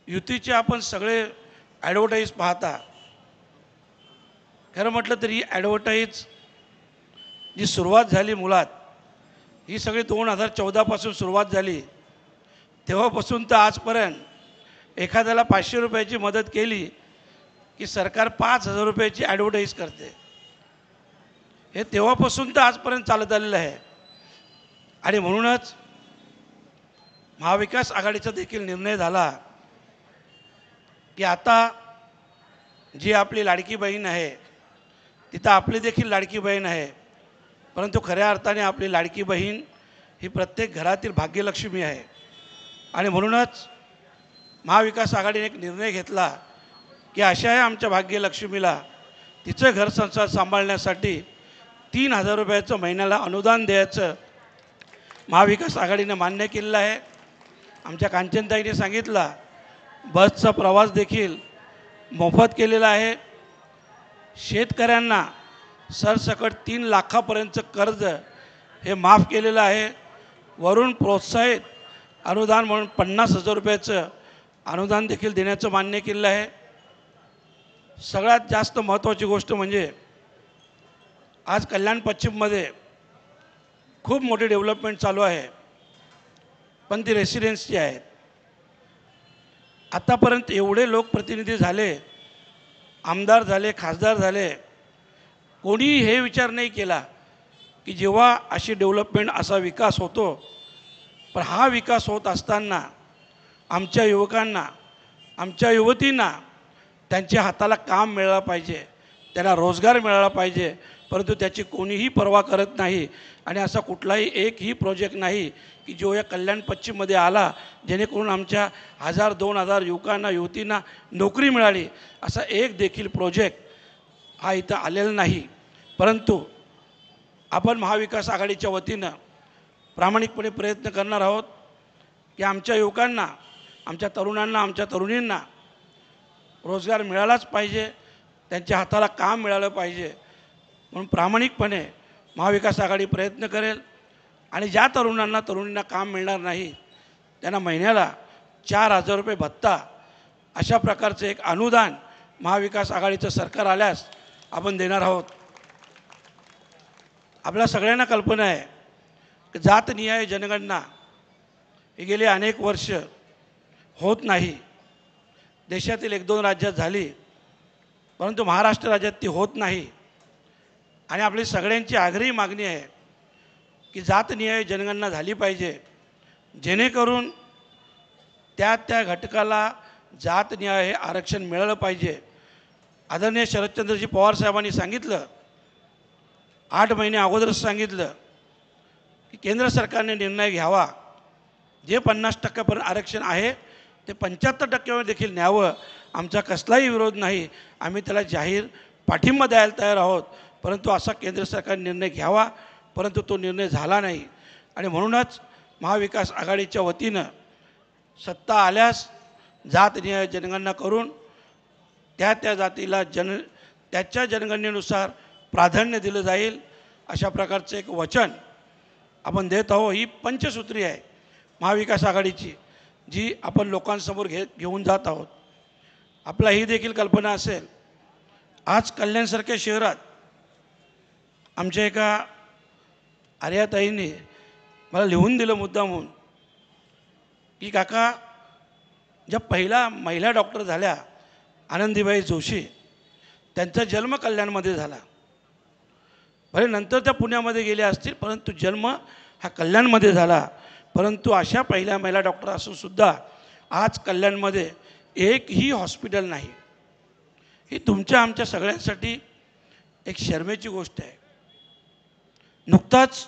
युतीचे आपण सगळे ॲडव्हर्टाईज पाहता. खरं म्हटलं तरी ॲडव्हर्टाईज जी सुरुवात झाली मुळात ही सगळी 2014पासून सुरुवात झाली. तेव्हापासून तर आजपर्यंत एखाद्याला 500 रुपयाची मदत केली की सरकार 5,000 रुपयाची ॲडव्हर्टाईज करते. हे तेव्हापासून तर आजपर्यंत चालत आलेलं आहे. आणि म्हणूनच महाविकास आघाडीचा देखील निर्णय झाला की आता जी आपली लाडकी बहीण आहे तिथं आपली देखील लाडकी बहीण आहे, परंतु खऱ्या अर्थाने आपली लाडकी बहीण ही प्रत्येक घरातील भाग्यलक्ष्मी आहे. आणि म्हणूनच महाविकास आघाडीने एक निर्णय घेतला की अशा आहे आमच्या भाग्यलक्ष्मीला तिचं घर संसार सांभाळण्यासाठी 3,000 रुपयाचं महिन्याला अनुदान द्यायचं महाविकास आघाडीने मान्य केलेलं आहे. आमच्या कांचनताईने सांगितलं बसचा प्रवास देखील मोफत केलेला आहे. शेतकऱ्यांना सरसकट 3 लाखापर्यंतचं कर्ज हे माफ केलेलं आहे. वरून प्रोत्साहित अनुदान म्हणून 50,000 रुपयाचं अनुदान देखील देण्याचं मान्य केलेलं आहे. सगळ्यात जास्त महत्त्वाची गोष्ट म्हणजे आज कल्याण पश्चिममध्ये खूप मोठी डेव्हलपमेंट चालू आहे, पण ती रेसिडेन्सची आहेत. आतापर्यंत एवढे लोकप्रतिनिधी झाले, आमदार झाले, खासदार झाले, कोणीही हे विचार नाही केला की जेव्हा अशी डेव्हलपमेंट असा विकास होतो, पण हा विकास होत असताना आमच्या युवकांना, आमच्या युवतींना त्यांच्या हाताला काम मिळालं पाहिजे, त्यांना रोजगार मिळाला पाहिजे, परंतु त्याची कोणीही पर्वा करत नाही. आणि असा कुठलाही एकही प्रोजेक्ट नाही की जो या कल्याण पश्चिममध्ये आला जेणेकरून आमच्या 1,000-2,000 युवकांना, युवतींना नोकरी मिळाली. असा एक देखील प्रोजेक्ट हा इथं आलेला नाही. परंतु आपण महाविकास आघाडीच्या वतीनं प्रामाणिकपणे प्रयत्न करणार आहोत की आमच्या युवकांना, आमच्या तरुणांना, आमच्या तरुणींना रोजगार मिळालाच पाहिजे, त्यांच्या हाताला काम मिळालं पाहिजे. म्हणून प्रामाणिकपणे महाविकास आघाडी प्रयत्न करेल. आणि ज्या तरुणींना काम मिळणार नाही त्यांना महिन्याला 4,000 रुपये भत्ता अशा प्रकारचं एक अनुदान महाविकास आघाडीचं सरकार आल्यास आपण देणार आहोत. आपल्या सगळ्यांना कल्पना आहे की जातनिहाय जनगणना ही गेली अनेक वर्ष होत नाही. देशातील 1-2 राज्यात झाली, परंतु महाराष्ट्र राज्यात ती होत नाही. आणि आपली सगळ्यांची आग्रही मागणी आहे की जातनिहाय जनगणना झाली पाहिजे, जेणेकरून त्या घटकाला जातनिहाय हे आरक्षण मिळालं पाहिजे. आदरणीय शरदचंद्रजी पवार साहेबांनी सांगितलं, 8 महिने अगोदरच सांगितलं की केंद्र सरकारने निर्णय घ्यावा, जे 50% आरक्षण आहे ते 75% देखील न्यावं. आमचा कसलाही विरोध नाही, आम्ही त्याला जाहीर पाठिंबा द्यायला तयार आहोत, परंतु असा केंद्र सरकारने निर्णय घ्यावा. परंतु तो निर्णय झाला नाही. आणि म्हणूनच महाविकास आघाडीच्या वतीनं सत्ता आल्यास जातनिहाय जनगणना करून त्या जातीला त्याच्या जनगणनेनुसार प्राधान्य दिलं जाईल, अशा प्रकारचं एक वचन आपण देत आहोत. ही पंचसूत्री आहे महाविकास आघाडीची, जी आपण लोकांसमोर घेऊन जात आहोत. आपला ही देखील कल्पना असेल, आज कल्याणसारख्या शहरात आमच्या एका आर्याताईंनी मला लिहून दिलं मुद्दामून की काका, ज्या पहिल्या महिला डॉक्टर झाल्या आनंदीबाई जोशी, त्यांचा जन्म कल्याणमध्ये झाला. भले नंतर त्या पुण्यामध्ये गेले असतील, परंतु जन्म हा कल्याणमध्ये झाला. परंतु अशा पहिल्या महिला डॉक्टर असूनसुद्धा आज कल्याणमध्ये एकही हॉस्पिटल नाही. ही तुमच्या आमच्या सगळ्यांसाठी एक शर्मेची गोष्ट आहे. नुकताच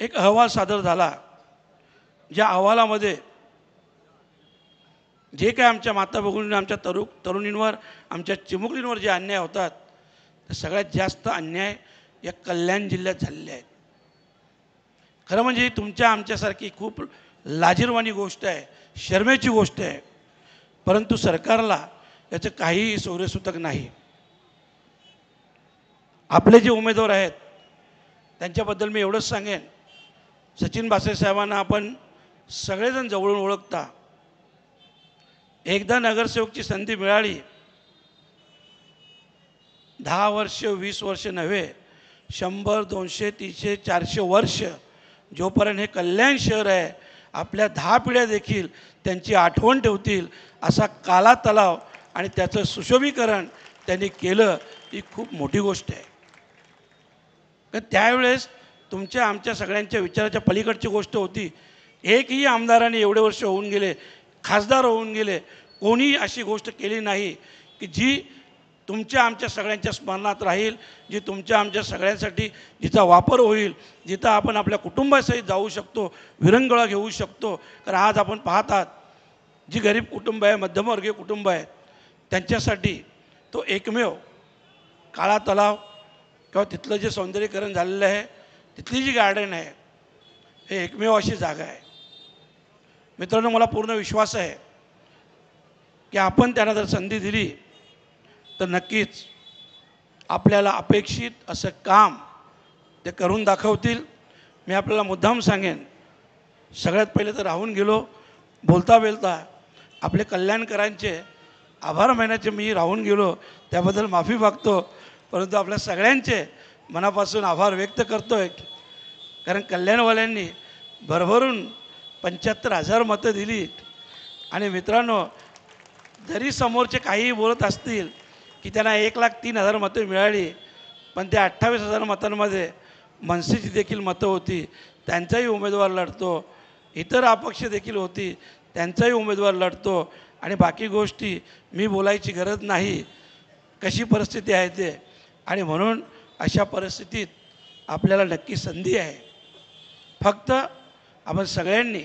एक अहवाल सादर झाला, ज्या अहवालामध्ये जे काय आमच्या माता भगिनींवर, आमच्या तरुणींवर, आमच्या चिमुकलींवर जे अन्याय होतात, ते सगळ्यात जास्त अन्याय या कल्याण जिल्ह्यात झालेले आहेत. खरं म्हणजे ही तुमच्या आमच्यासारखी खूप लाजिरवाणी गोष्ट आहे, शर्मेची गोष्ट आहे. परंतु सरकारला याचं काहीही सौर्यसूतक नाही. आपले जे उमेदवार आहेत त्यांच्याबद्दल मी एवढंच सांगेन, सचिन भासे साहेबांना आपण सगळेजण जवळून ओळखता. एकदा नगरसेवकची संधी मिळाली, 10 वर्ष 20 वर्ष नव्हे, 100 200 300 400 वर्ष जोपर्यंत हे कल्याण शहर आहे, आपल्या 10 पिढ्या देखील त्यांची आठवण ठेवतील असा काला तलाव आणि त्याचं सुशोभीकरण त्यांनी केलं, ही खूप मोठी गोष्ट आहे. कारण त्यावेळेस तुमच्या आमच्या सगळ्यांच्या विचाराच्या पलीकडची गोष्ट होती. एकही आमदाराने एवढे वर्ष होऊन गेले, खासदार होऊन गेले, कोणी अशी गोष्ट केली नाही की जी तुमच्या आमच्या सगळ्यांच्या स्मरणात राहील, जी तुमच्या आमच्या सगळ्यांसाठी जिचा वापर होईल, जिथं आपण आपल्या कुटुंबासहित जाऊ शकतो, विरंगुळा घेऊ शकतो. कारण आज आपण पाहतात जी गरीब कुटुंब आहे, मध्यमवर्गीय कुटुंब आहेत, त्यांच्यासाठी तो एकमेव काळा तलाव किंवा तिथलं जे सौंदर्यीकरण झालेलं आहे, तिथली जी गार्डन आहे, हे एकमेव अशी जागा आहे. मित्रांनो, मला पूर्ण विश्वास आहे की आपण त्यांना जर संधी दिली तर नक्कीच आपल्याला अपेक्षित असं काम ते करून दाखवतील. मी आपल्याला मुद्दाम सांगेन, सगळ्यात पहिले तर राहून गेलो बोलता बोलता, आपले कल्याणकरांचे आभार मानायचे मी राहून गेलो, त्याबद्दल माफी मागतो. परंतु आपल्या सगळ्यांचे मनापासून आभार व्यक्त करतो आहे, कारण कल्याणवाल्यांनी भरभरून 75,000 मतं दिली. आणि मित्रांनो, जरी समोरचे काहीही बोलत असतील की त्यांना 1,03,000 मतं मिळाली, पण त्या 28,000 मतांमध्ये मनसेची देखील मतं होती, त्यांचाही उमेदवार लढतो, इतर अपक्ष देखील होती, त्यांचाही उमेदवार लढतो. आणि बाकी गोष्टी मी बोलायची गरज नाही, कशी परिस्थिती आहे ते. आणि म्हणून अशा परिस्थितीत आपल्याला नक्की संधी आहे. फक्त आपण सगळ्यांनी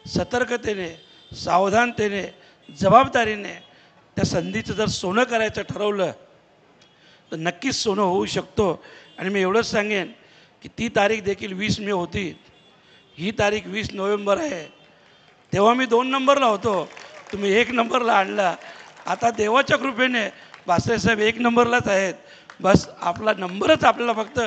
सतर्कतेने, सावधानतेने, जबाबदारीने त्या संधीचं जर सोनं करायचं ठरवलं तर नक्कीच सोनं होऊ शकतो. आणि मी एवढंच सांगेन की ती तारीख देखील 20 मे होती, ही तारीख 20 नोव्हेंबर आहे. तेव्हा मी 2 नंबरला होतो, तुम्ही 1 नंबरला आणला. आता देवाच्या कृपेने भासेसाहेब 1 नंबरलाच आहेत. बस आपला नंबरच आपल्याला फक्त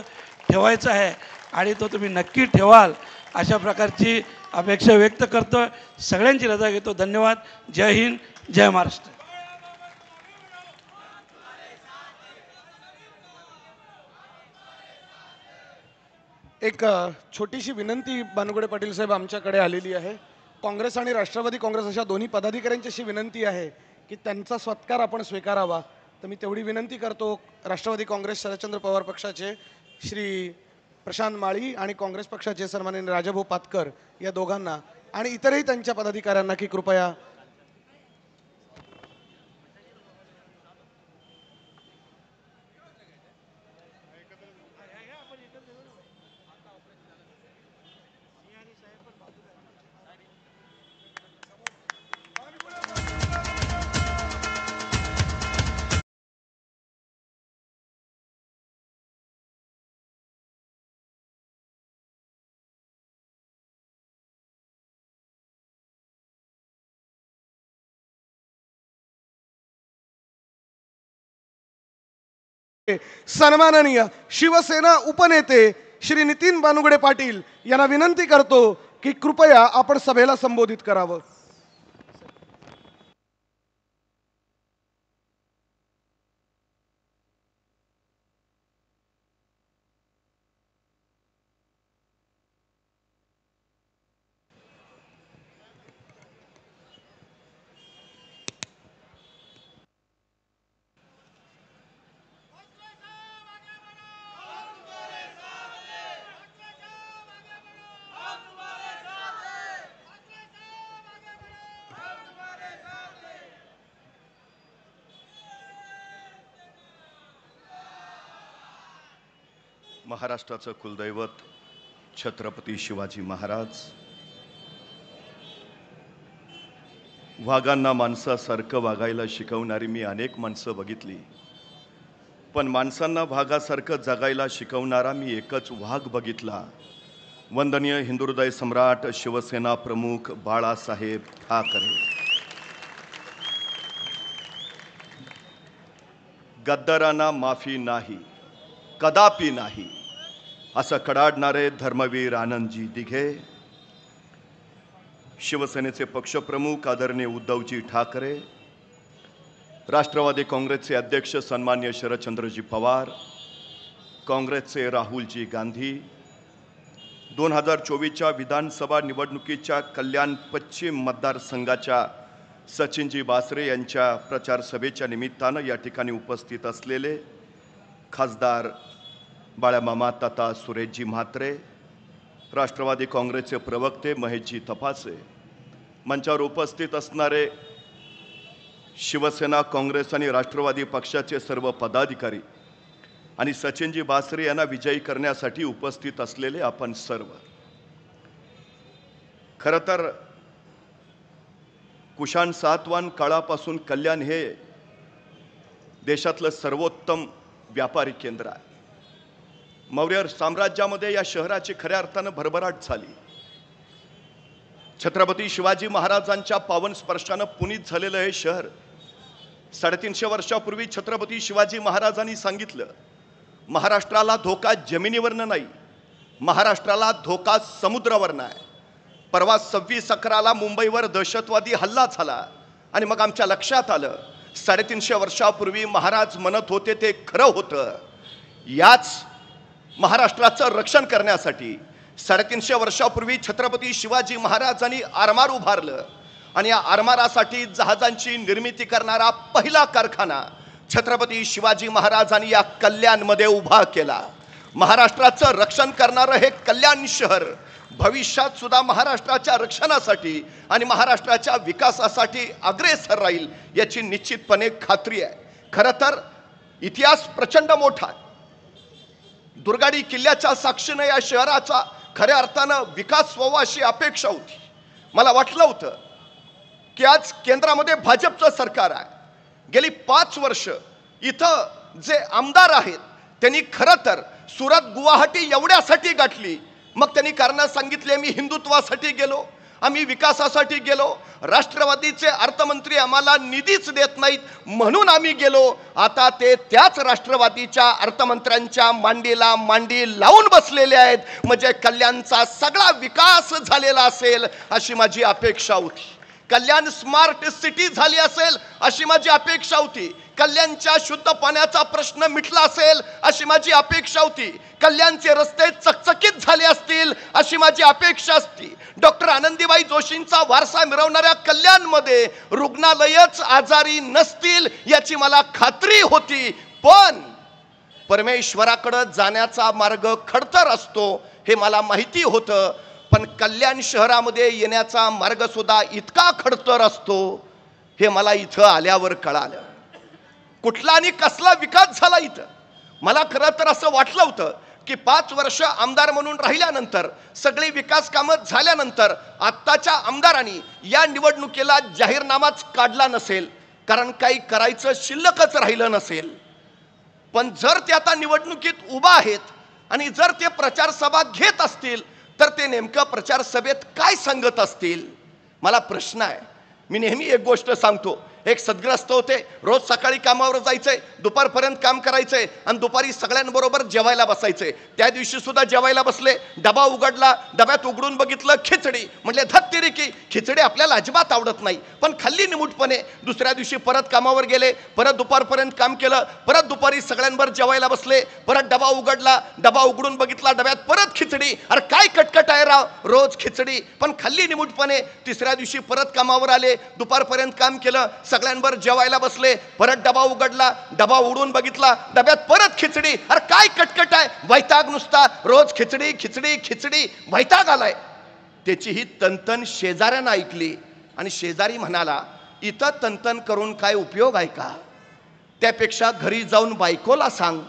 ठेवायचा आहे आणि तो तुम्ही नक्की ठेवाल अशा प्रकारची अपेक्षा व्यक्त करतो. सगळ्यांची रजा घेतो. धन्यवाद. जय हिंद, जय महाराष्ट्र. एक छोटीशी विनंती बानुगडे पाटील साहेब आमच्याकडे आलेली आहे. काँग्रेस आणि राष्ट्रवादी काँग्रेस अशा दोन्ही पदाधिकाऱ्यांची अशी विनंती आहे की त्यांचा सत्कार आपण स्वीकारावा. तर मी तेवढी विनंती करतो. राष्ट्रवादी काँग्रेस शरदचंद्र पवार पक्षाचे श्री प्रशांत माळी आणि काँग्रेस पक्षाचे सन्माननीय राजाभाऊ पातकर या दोघांना आणि इतरही त्यांच्या पदाधिकाऱ्यांना की कृपया सन्माननीय शिवसेना उपनेते श्री नितीन बानुगडे पाटील यांना विनंती करतो की कृपया आपण सभेला संबोधित करावं. महाराष्ट्राचं कुलदैवत छत्रपती शिवाजी महाराज, वाघांना माणसासारखं वागायला शिकवणारी मी अनेक माणसं बघितली, पण माणसांना वाघासारखं जगायला शिकवणारा मी एकच वाघ बघितला. वंदनीय हिंदुहृदय सम्राट शिवसेना प्रमुख बाळासाहेब ठाकरे. गद्दारांना माफी नाही, कदापि नाही, असं कडाडणारे धर्मवीर आनंदजी दिघे, शिवसेनेचे पक्षप्रमुख आदरणीय उद्धवजी ठाकरे, राष्ट्रवादी काँग्रेसचे अध्यक्ष सन्मान्य शरदचंद्रजी पवार, काँग्रेसचे राहुलजी गांधी, 2024च्या विधानसभा निवडणुकीच्या कल्याण पश्चिम मतदारसंघाच्या सचिनजी बासरे यांच्या प्रचार सभेच्या निमित्तानं या ठिकाणी उपस्थित असलेले खासदार बाळामामा ताता सुरेशजी म्हात्रे, राष्ट्रवादी काँग्रेसचे प्रवक्ते महेशजी तपासे, मंचावर उपस्थित असणारे शिवसेना, काँग्रेस आणि राष्ट्रवादी पक्षाचे सर्व पदाधिकारी आणि सचिनजी बासरे यांना विजयी करण्यासाठी उपस्थित असलेले आपण सर्व. खरं तर कुशाण सातवाहन काळापासून कल्याण हे देशातलं सर्वोत्तम व्यापारी केंद्र आहे. मौर्य साम्राज्यामध्ये या शहराची खऱ्या अर्थानं भरभराट झाली. छत्रपती शिवाजी महाराजांच्या पावन स्पर्शानं पुनीत झालेलं हे शहर 350 वर्षापूर्वी छत्रपती शिवाजी महाराजांनी सांगितलं, महाराष्ट्राला धोका जमिनीवरनं नाही, महाराष्ट्राला धोका समुद्रावरनं आहे. परवा 26/11 मुंबईवर दहशतवादी हल्ला झाला आणि मग आमच्या लक्षात आलं 350 वर्षापूर्वी महाराज म्हणत होते ते खरं होतं. याच महाराष्ट्राचं रक्षण करण्यासाठी 350 वर्षापूर्वी छत्रपती शिवाजी महाराजांनी आरमार उभारलं आणि या आरमारासाठी जहाजांची निर्मिती करणारा पहिला कारखाना छत्रपती शिवाजी महाराजांनी या कल्याणमध्ये उभा केला. महाराष्ट्राचं रक्षण करणारं हे कल्याण शहर भविष्यात सुद्धा महाराष्ट्राच्या रक्षणासाठी आणि महाराष्ट्राच्या विकासासाठी अग्रेसर राहील याची निश्चितपणे खात्री आहे. खरं तर इतिहास प्रचंड मोठा आहे. दुर्गाडी किल्ल्याच्या साक्षीने या शहराचा खऱ्या अर्थानं विकास व्हावा अशी अपेक्षा होती. मला वाटलं होतं की आज केंद्रामध्ये भाजपचं सरकार आहे. गेली 5 वर्ष इथं जे आमदार आहेत त्यांनी खरं तर सुरत गुवाहाटी एवढ्यासाठी गाठली. मग त्यांनी कारणं सांगितले, मी हिंदुत्वासाठी गेलो, आम्ही विकासासाठी गेलो, राष्ट्रवादीचे अर्थमंत्री आम्हाला निधीच देत नाहीत म्हणून आम्ही गेलो. आता ते त्याच राष्ट्रवादीच्या अर्थमंत्र्यांच्या मांडीला मांडी लावून बसलेले आहेत. म्हणजे कल्याणचा सगळा विकास झालेला असेल अशी माझी अपेक्षा होती. कल्याण स्मार्ट सिटी झाली असेल अशी माझी अपेक्षा होती. कल्याणच्या शुद्ध पाण्याचा प्रश्न मिटला असेल अशी माझी अपेक्षा होती. कल्याणचे रस्ते चकचकीत झाले असतील अशी माझी अपेक्षा असती. डॉक्टर आनंदीबाई जोशींचा वारसा मिरवणाऱ्या कल्याणमध्ये रुग्णालयच आजारी नसतील याची मला खात्री होती. पण परमेश्वराकडे जाण्याचा मार्ग खडतर असतो हे मला माहिती होतं. पण कल्याण शहरामध्ये येण्याचा मार्ग सुद्धा इतका खडतर असतो हे मला इथं आल्यावर कळालं. कुठला आणि कसला विकास झाला इथं. मला खरं तर असं वाटलं होतं की 5 वर्ष आमदार म्हणून राहिल्यानंतर सगळी विकास कामं झाल्यानंतर आत्ताच्या आमदारांनी या निवडणुकीला जाहीरनामाच काढला नसेल, कारण काही करायचं शिल्लकच राहिलं नसेल. पण जर ते आता निवडणुकीत उभा आहेत आणि जर ते प्रचार सभा घेत असतील तर ते नेमकं प्रचार सभेत काय सांगत असतील. मला प्रश्न आहे. मी नेहमी एक गोष्ट सांगतो, एक सद्ग्रस्त होते, रोज सकाळी कामावर जायचंय, दुपारपर्यंत काम करायचंय आणि दुपारी सगळ्यांबरोबर जेवायला बसायचंय. त्या दिवशी सुद्धा जेवायला बसले, डबा उघडला, डब्यात उघडून बघितलं खिचडी. म्हटले धत्तेरी की खिचडी आपल्याला अजिबात आवडत नाही, पण खाल्ली निमूटपणे. दुसऱ्या दिवशी परत कामावर गेले, परत दुपारपर्यंत काम केलं, परत दुपारी सगळ्यांबरोबर जेवायला बसले, परत डबा उघडला, डबा उघडून बघितला, डब्यात परत खिचडी. अरे काय कटकट आहे राव, रोज खिचडी पण खाल्ली निमूटपणे. तिसऱ्या दिवशी परत कामावर आले, दुपारपर्यंत काम केलं, सगळ्यांवर जेवायला बसले, परत डबा उघडला, डबा उघडून बघितला, डब्यात परत खिचडी. अरे काय कटकट आहे, वैताग नुसता, रोज खिचडी खिचडी खिचडी, वैताग आलाय. त्याची ही तनतन शेजाऱ्यानं ऐकली आणि शेजारी म्हणाला, इथं तनतन करून काय उपयोग आहे का? त्यापेक्षा घरी जाऊन बायकोला सांग,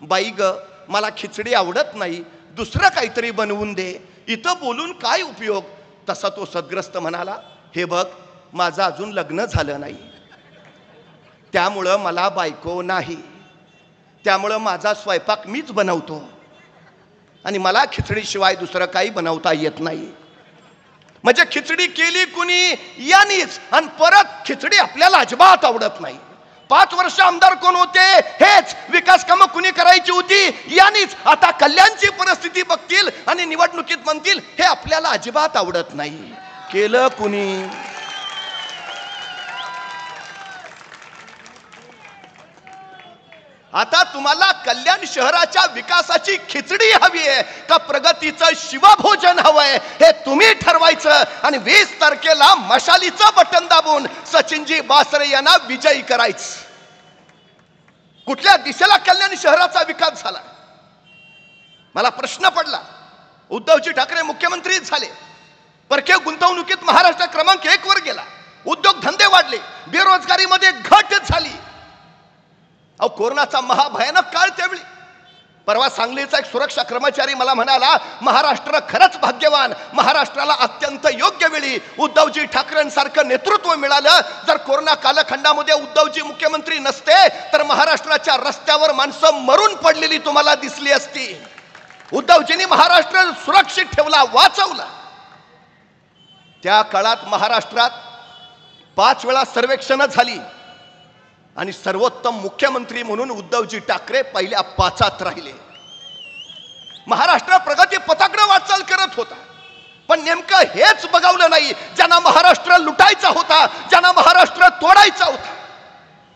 बाई ग मला खिचडी आवडत नाही, दुसरं काहीतरी बनवून दे, इथं बोलून काय उपयोग. तसा तो सद्ग्रस्त म्हणाला, हे बघ माझं अजून लग्न झालं नाही, त्यामुळं मला बायको नाही, त्यामुळं माझा स्वयंपाक मीच बनवतो आणि मला खिचडीशिवाय दुसरं काही बनवता येत नाही. म्हणजे खिचडी केली कुणी? यानीच. आणि परत खिचडी आपल्याला अजिबात आवडत नाही. 5 वर्ष आमदार कोण होते? हेच. विकास कामं कुणी करायची होती? यानीच. आता कल्याणची परिस्थिती बघतील आणि निवडणुकीत म्हणतील हे आपल्याला अजिबात आवडत नाही. केलं कुणी? आता तुम्हाला कल्याण शहराच्या विकासाची खिचडी हवी आहे का प्रगतीचं शिवभोजन हवंय हे तुम्ही ठरवायचं. आणि 20 तारखेला मशालीचं बटन दाबून सचिनजी बासरे यांना विजयी करायचं. कुठल्या दिशेला कल्याण शहराचा विकास झाला? मला प्रश्न पडला. उद्धवजी ठाकरे मुख्यमंत्री झाले, परकीय गुंतवणुकीत महाराष्ट्र क्रमांक 1 वर गेला, उद्योगधंदे वाढले, बेरोजगारीमध्ये घट झाली. अहो कोरोनाचा महाभयानक काळ त्यावेळी. परवा सांगलीचा एक सुरक्षा कर्मचारी मला म्हणाला, महाराष्ट्र खरंच भाग्यवान, महाराष्ट्राला अत्यंत योग्य वेळी उद्धवजी ठाकरेंसारखं नेतृत्व मिळालं. जर कोरोना कालखंडामध्ये उद्धवजी मुख्यमंत्री नसते तर महाराष्ट्राच्या रस्त्यावर माणसं मरून पडलेली तुम्हाला दिसली असती. उद्धवजींनी महाराष्ट्र सुरक्षित ठेवला, वाचवला. त्या काळात महाराष्ट्रात 5 वेळा सर्वेक्षण झाली आणि सर्वोत्तम मुख्यमंत्री म्हणून उद्धवजी ठाकरे पहिल्या 5 राहिले. महाराष्ट्र प्रगती पथाकडे वाटचाल करत होता. पण नेमकं हेच बघवलं नाही. ज्यांना महाराष्ट्र लुटायचा होता, ज्यांना महाराष्ट्र तोडायचा होता,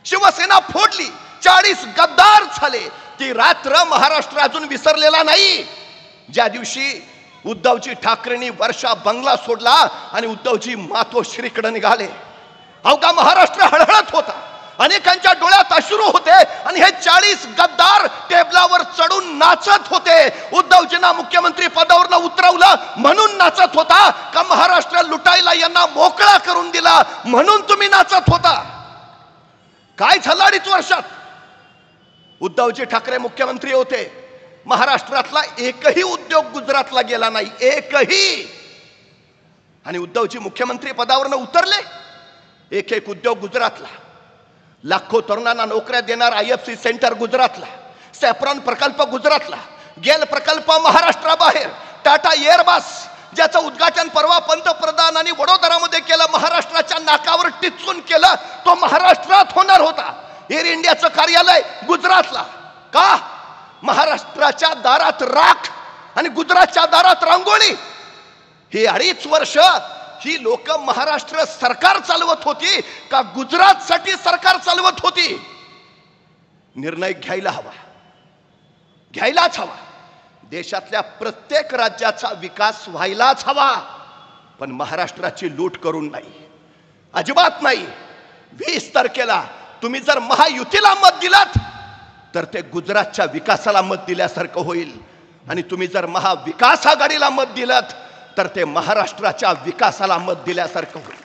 शिवसेना फोडली, 40 गद्दार झाले. ती रात्र महाराष्ट्र अजून विसरलेला नाही. ज्या दिवशी उद्धवजी ठाकरेंनी वर्षा बंगला सोडला आणि उद्धवजी मातोश्रीकडे निघाले, अवघा महाराष्ट्र हळहळत होता. अनेकांच्या डोळ्यात अश्रू होते आणि हे 40 गद्दार टेबलावर चढून नाचत होते. उद्धवजींना मुख्यमंत्री पदावर उतरवलं म्हणून नाचत होता का महाराष्ट्र लुटायला यांना मोकळा करून दिला म्हणून तुम्ही नाचत होता? काय झालं 2.5 वर्षात? उद्धवजी ठाकरे मुख्यमंत्री होते, महाराष्ट्रातला एकही उद्योग गुजरातला गेला नाही, एकही. आणि उद्धवजी मुख्यमंत्री पदावर उतरले, एक उद्योग गुजरातला, लाखो तरुणांना नोकऱ्या देणार IFC सेंटर गुजरातला, सॅफ्रॉन प्रकल्प गुजरातला, गेल प्रकल्प महाराष्ट्राबाहेर, टाटा एअरबस ज्याचं उद्घाटन परवा पंतप्रधानांनी वडोदरामध्ये केलं, महाराष्ट्राच्या नाकावर टिचून केलं, तो महाराष्ट्रात होणार होता. एअर इंडियाचं कार्यालय गुजरातला. का? महाराष्ट्राच्या दारात राख आणि गुजरातच्या दारात रांगोळी. ही 2.5 वर्ष ही लोक महाराष्ट्र सरकार चालवत होती का गुजरातसाठी सरकार चालवत होती? निर्णय घ्यायला हवा, घ्यायलाच हवा. देशातल्या प्रत्येक राज्याचा विकास व्हायलाच हवा, पण महाराष्ट्राची लूट करून नाही, अजिबात नाही. 20 तारखेला तुम्ही जर महायुतीला मत दिलात तर ते गुजरातच्या विकासाला मत दिल्यासारखं होईल. आणि तुम्ही जर महाविकास आघाडीला मत दिलात तर ते महाराष्ट्राच्या विकासाला मत दिल्यासारखं होईल.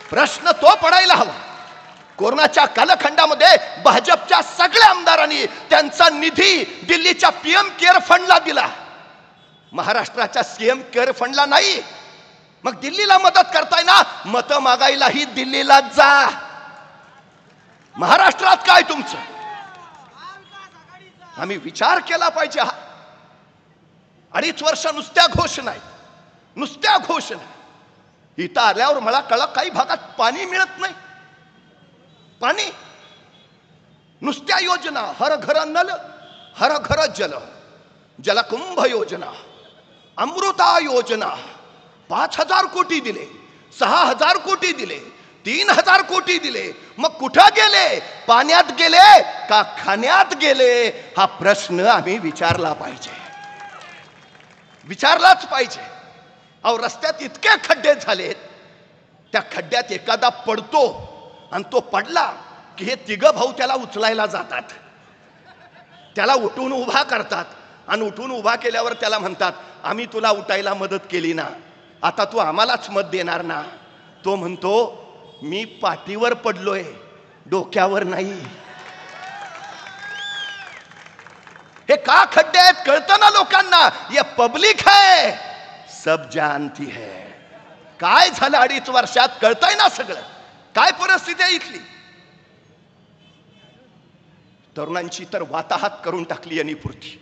प्रश्न तो पडायला हवा. कोरोनाच्या कालखंडामध्ये भाजपच्या सगळ्या आमदारांनी त्यांचा निधी दिल्लीच्या PM केअर फंडला दिला, महाराष्ट्राच्या CM केअर फंडला नाही. मग दिल्लीला मदत करताय ना, मत मागायलाही दिल्लीला जा. महाराष्ट्रात काय तुमचं? आम्ही विचार केला पाहिजे. 2.5 वर्ष नुसत्या घोषणा आहेत, नुसत्या घोषणा. इथं आल्यावर मला कळलं काही भागात पाणी मिळत नाही. पाणी, नुसत्या योजना, हर घर नल हर घर जल, जलकुंभ योजना, अमृता योजना, 5,000 कोटी दिले, 6,000 कोटी दिले, 3,000 कोटी दिले. मग कुठं गेले? पाण्यात गेले का खाण्यात गेले? हा प्रश्न आम्ही विचारला पाहिजे, विचारलाच पाहिजे. अहो रस्त्यात इतके खड्डे झालेत, त्या खड्ड्यात एखादा पडतो आणि तो पडला की हे 3 भाऊ त्याला उचलायला जातात, त्याला उठून उभा करतात आणि उठून उभा केल्यावर त्याला म्हणतात आम्ही तुला उठायला मदत केली ना, आता तू आम्हालाच मत देणार ना. तो म्हणतो मी पाठीवर पडलोय, डोक्यावर नाही. हे का खड्डे आहेत कळतं ना लोकांना. ये पब्लिक है, सब जानती है. काय झालं 2.5 वर्षात कळतंय ना सगळं. काय परिस्थिती आहे इथली. तरुणांची तर वाताहात करून टाकली यांनी पुरती.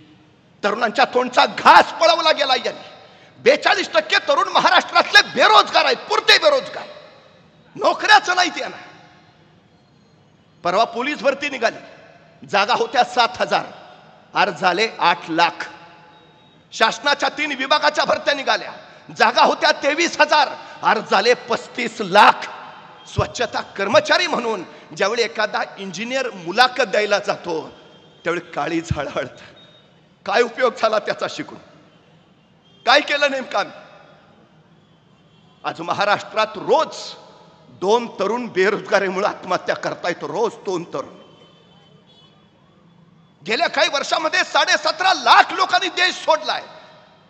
तरुणांच्या तोंडचा घास पळवला गेला यांनी. 42% तरुण महाराष्ट्रातले बेरोजगार आहेत, पुरते बेरोजगार. नोकऱ्याचं नाही त्यांना. परवा पोलीस भरती निघाली, जागा होत्या 7,000, अर्ज झाले 8 लाख. शासनाच्या 3 विभागाच्या भरत्या निघाल्या, जागा होत्या 23,000, अर्ज झाले 35 लाख. स्वच्छता कर्मचारी म्हणून ज्यावेळी एखादा इंजिनियर मुलाखत द्यायला जातो त्यावेळी काळी झळहळत. काय उपयोग झाला त्याचा शिकून. काय केलं नेमकं. आज महाराष्ट्रात रोज 2 तरुण बेरोजगारीमुळे आत्महत्या करतायत. रोज 2 तरुण. गेल्या काही वर्षामध्ये 17.5 लाख लोकांनी देश सोडलाय.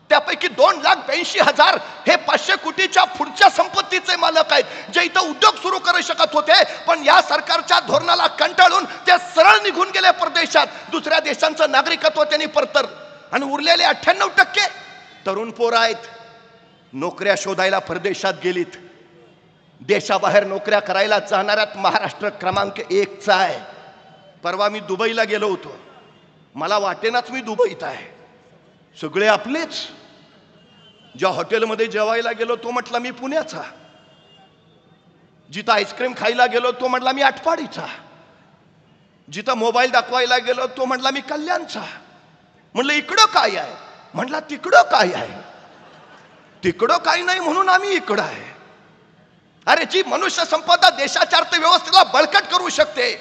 त्यापैकी 2,82,000 हे 500 कोटीच्या पुढच्या संपत्तीचे मालक आहेत, जे इथं उद्योग सुरू करू शकत होते. पण या सरकारच्या धोरणाला कंटाळून ते सरळ निघून गेले परदेशात. दुसऱ्या देशांचं नागरिकत्व त्यांनी परतर. आणि उरलेले 98% तरुण पोरं आहेत, नोकऱ्या शोधायला परदेशात गेलीत. देशाबाहेर नोकऱ्या करायला जाणाऱ्यात महाराष्ट्र क्रमांक 1 आहे. परवा मी दुबईला गेलो होतो. मला वाटेनाच मी दुबईत आहे. सगळे आपलेच. ज्या हॉटेलमध्ये जेवायला गेलो तो म्हटला मी पुण्याचा. जिथं आईस्क्रीम खायला गेलो तो म्हटला मी आटपाडीचा. जिथं मोबाईल दाखवायला गेलो तो म्हटला मी कल्याणचा. म्हणलं इकडं काय आहे. म्हटला तिकडं काय आहे. तिकडं काही नाही म्हणून आम्ही इकडं आहे. अरे जी मनुष्य संपदा देशाच्या अर्थव्यवस्थेला बळकट करू शकते,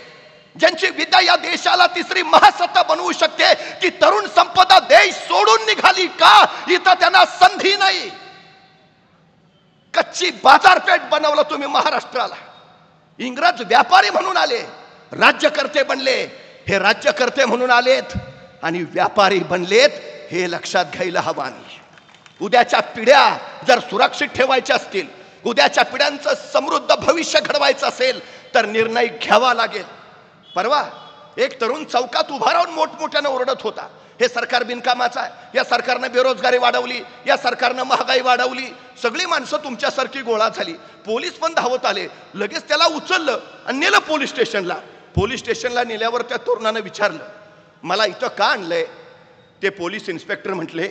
ज्यांची विद्या या देशाला 3री महासत्ता बनवू शकते, ती तरुण संपदा देश सोडून निघाली का. इथं त्यांना संधी नाही. कच्ची बाजारपेठ बनवलं तुम्ही महाराष्ट्राला. इंग्रज व्यापारी म्हणून आले, राज्यकर्ते बनले. हे राज्यकर्ते म्हणून आलेत आणि व्यापारी बनलेत हे लक्षात घ्यायला हवं. उद्याच्या पिढ्या जर सुरक्षित ठेवायच्या असतील, उद्याच्या पिढ्यांचं समृद्ध भविष्य घडवायचं असेल तर निर्णय घ्यावा लागेल. परवा एक तरुण चौकात उभा राहून मोठमोठ्यानं ओरडत होता, हे सरकार बिनकामाचं आहे, या सरकारनं बेरोजगारी वाढवली, या सरकारनं महागाई वाढवली. सगळी माणसं तुमच्यासारखी गोळा झाली. पोलीस पण धावत आले. लगेच त्याला उचललं आणि नेलं पोलीस स्टेशनला. पोलीस स्टेशनला नेल्यावर त्या तरुणानं विचारलं, मला इथं का आणलंय. ते पोलीस इन्स्पेक्टर म्हटले,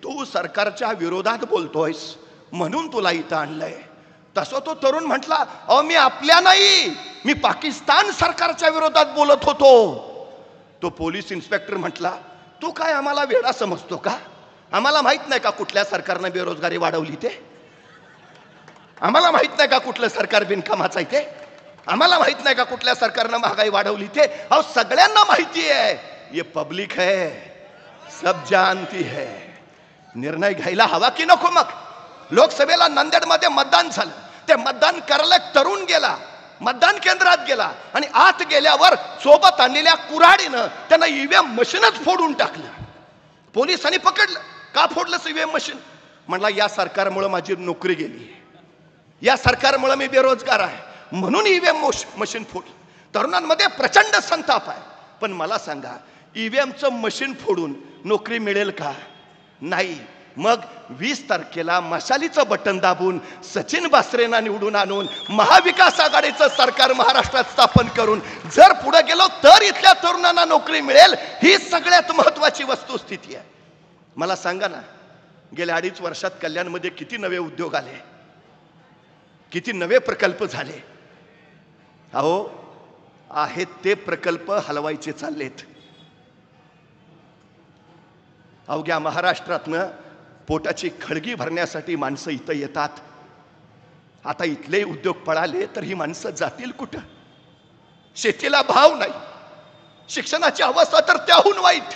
तू सरकारच्या विरोधात बोलतोयस म्हणून तुला इथं आणलंय. तसं तो तरुण म्हटला, अहो मी आपल्या नाही, मी पाकिस्तान सरकारच्या विरोधात बोलत होतो. तो पोलीस इन्स्पेक्टर म्हटला, तू काय आम्हाला वेडा समजतो का. आम्हाला माहित नाही का कुठल्या सरकारनं बेरोजगारी वाढवली ते. आम्हाला माहित नाही का कुठलं सरकार बिनकामाचं आहे ते. आम्हाला माहित नाही का कुठल्या सरकारनं महागाई वाढवली ते. अहो सगळ्यांना माहिती आहे. ये पब्लिक है, सब जानती है. निर्णय घ्यायला हवा की नको. मग लोकसभेला नांदेडमध्ये मतदान झालं. ते मतदान करायला तरुण गेला, मतदान केंद्रात गेला आणि आत गेल्यावर सोबत आणलेल्या कुऱ्हाडीनं त्यांना ईव्हीएम मशीनच फोडून टाकलं. पोलिसांनी पकडलं. का फोडलं ईव्हीएम मशीन. म्हणला या सरकारमुळे माझी नोकरी गेली, या सरकारमुळे मी बेरोजगार आहे म्हणून ईव्हीएम मशीन फोडलं. तरुणांमध्ये प्रचंड संताप आहे. पण मला सांगा, ईव्हीएमचं मशीन फोडून नोकरी मिळेल का. नाही. मग 20 तारखेला मशालीचं बटन दाबून सचिन बासरेंना निवडून आणून महाविकास आघाडीचं सरकार महाराष्ट्रात स्थापन करून जर पुढे गेलो तर इथल्या तरुणांना नोकरी मिळेल. ही सगळ्यात महत्वाची वस्तुस्थिती आहे. मला सांगा ना, गेल्या 2.5 वर्षात कल्याणमध्ये किती नवे उद्योग आले, किती नवे प्रकल्प झाले. अहो आहेत ते प्रकल्प हलवायचे चाललेत. अवघ्या महाराष्ट्रातनं पोटाची खळगी भरण्यासाठी माणसं इथं येतात. आता इथले उद्योग पळाले तर ही माणसं जातील कुठं. शेतीला भाव नाही, शिक्षणाची अवस्था तर त्याहून वाईट.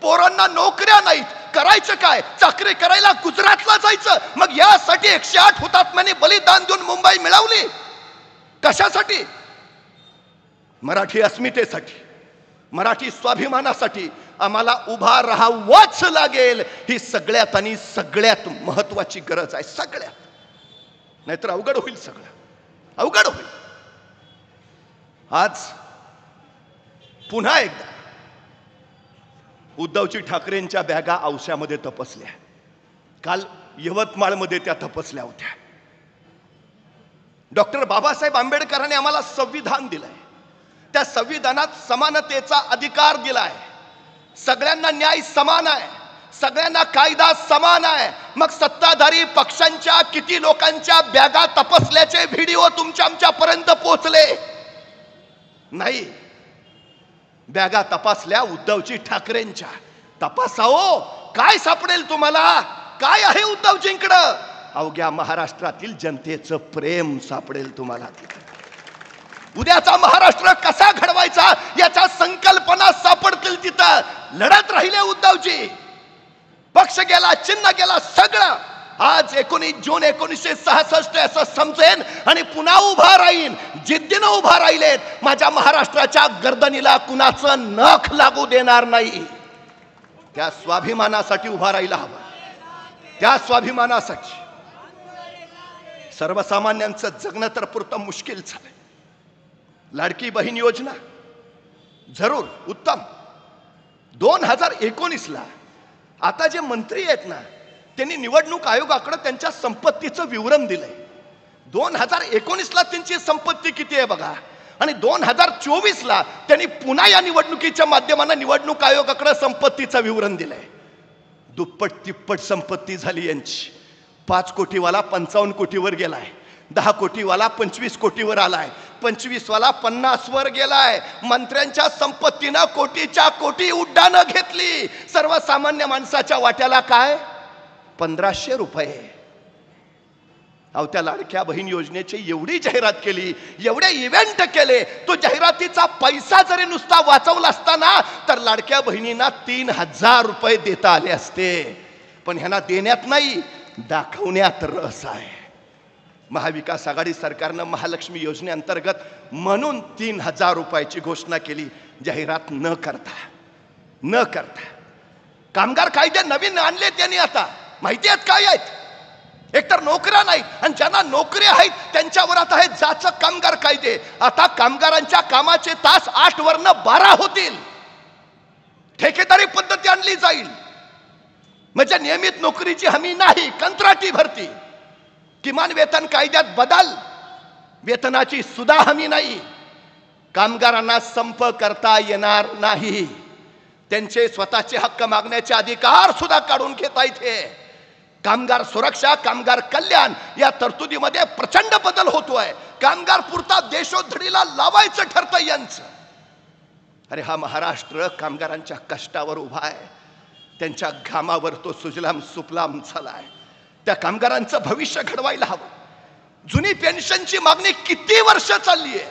पोरांना नोकऱ्या नाहीत, करायचं काय. चाकरी करायला गुजरातला जायचं. मग यासाठी 108 हुतात्म्यांनी बलिदान देऊन मुंबई मिळवली. कशासाठी. मराठी अस्मितेसाठी, मराठी स्वाभिमानासाठी आम्हाला उभा राहावंच लागेल. ही सगळ्यात आणि सगळ्यात महत्वाची गरज आहे. सगळ्यात. नाहीतर अवघड होईल, सगळं अवघड होईल. आज पुन्हा एकदा उद्धवजी ठाकरेंच्या बॅगा औस्यामध्ये तपसल्या. काल यवतमाळमध्ये त्या तपसल्या होत्या. डॉक्टर बाबासाहेब आंबेडकरांनी आम्हाला संविधान दिलंय. त्या संविधानात समानतेचा अधिकार दिलाय. सगळ्यांना न्याय समान आहे, सगळ्यांना कायदा समान आहे. मग सत्ताधारी पक्षांच्या किती लोकांच्या बॅगा तपसल्याचे व्हिडिओ तुमच्या आमच्यापर्यंत पोहोचले नाही? बॅगा तपासल्या उद्धवजी ठाकरेंच्या. तपासाओ, काय सापडेल तुम्हाला? काय आहे उद्धवजींकडं? अवघ्या महाराष्ट्रातील जनतेचं प्रेम सापडेल तुम्हाला तिथं. उद्याचा महाराष्ट्र कसा घडवायचा याच्या संकल्पना सापडतील तिथं. लढत राहिले उद्धवजी. पक्ष गेला, चिन्ह गेला, सगळं. आज 19 जून 1966 असं समजेन आणि पुन्हा उभा राहीन. जिद्दीनं उभा राहिलेत. माझ्या महाराष्ट्राच्या गर्दनीला कुणाचं नख लागू देणार नाही. त्या स्वाभिमानासाठी उभा राहिला हवा. त्या स्वाभिमानासाठी. सर्वसामान्यांचं जगणं तर पुरतं मुश्किल झालंय. लाडकी बहीण योजना जरूर उत्तम. 2019ला आता जे मंत्री आहेत ना, त्यांनी निवडणूक आयोगाकडे त्यांच्या संपत्तीचं विवरण दिलंय. 2019ला त्यांची संपत्ती किती आहे बघा, आणि 2024ला त्यांनी पुन्हा या निवडणुकीच्या माध्यमाने निवडणूक आयोगाकडे संपत्तीचं विवरण दिलंय. दुप्पट तिप्पट संपत्ती झाली यांची. 5 कोटीवाला 55 कोटीवर गेलाय. 10 कोटीवाला 25 कोटीवर आलाय. 25 वाला 50 वर गेलाय. मंत्र्यांच्या संपत्तीनं कोटीच्या कोटी उड्डाणं घेतली. सर्वसामान्य माणसाच्या वाट्याला काय? 1500 रुपये. अहो, त्या लाडक्या बहीण योजनेची एवढी जाहिरात केली, एवढे इव्हेंट केले. तो जाहिरातीचा पैसा जरी नुसता वाचवला असताना तर लाडक्या बहिणींना 3000 रुपये देता आले असते. पण ह्यांना देण्यात नाही, दाखवण्यात रस आहे. महाविकास आघाडी सरकारनं महालक्ष्मी योजनेअंतर्गत म्हणून 3000 रुपयाची घोषणा केली, जाहिरात न करता. कामगार कायदे नवीन आणले त्यांनी. आता माहिती आहेत काय आहेत? एकतर नोकऱ्या नाहीत, आणि ज्यांना नोकऱ्या आहेत त्यांच्यावर आता हे जाचक कामगार कायदे. आता कामगारांच्या कामाचे तास 8 वरनं 12 होतील. ठेकेदारी पद्धती आणली जाईल. म्हणजे नियमित नोकरीची हमी नाही, कंत्राटी भरती. किमान वेतन कायद्यात बदल, वेतनाची सुद्धा हमी नाही. कामगारांना संप करता येणार नाही. त्यांचे स्वतःचे हक्क मागण्याचे अधिकार सुद्धा काढून घेता येते. कामगार सुरक्षा, कामगार कल्याण या तरतुदीमध्ये प्रचंड बदल होतोय. कामगार पुरता देशोधडीला लावायचं ठरतं यांचं. अरे हा महाराष्ट्र कामगारांच्या कष्टावर उभा आहे. त्यांच्या घामावर तो सुजलाम सुफलाम झालाय. त्या कामगारांचं भविष्य घडवायला हवं. जुनी पेन्शनची मागणी किती वर्ष चालली आहे,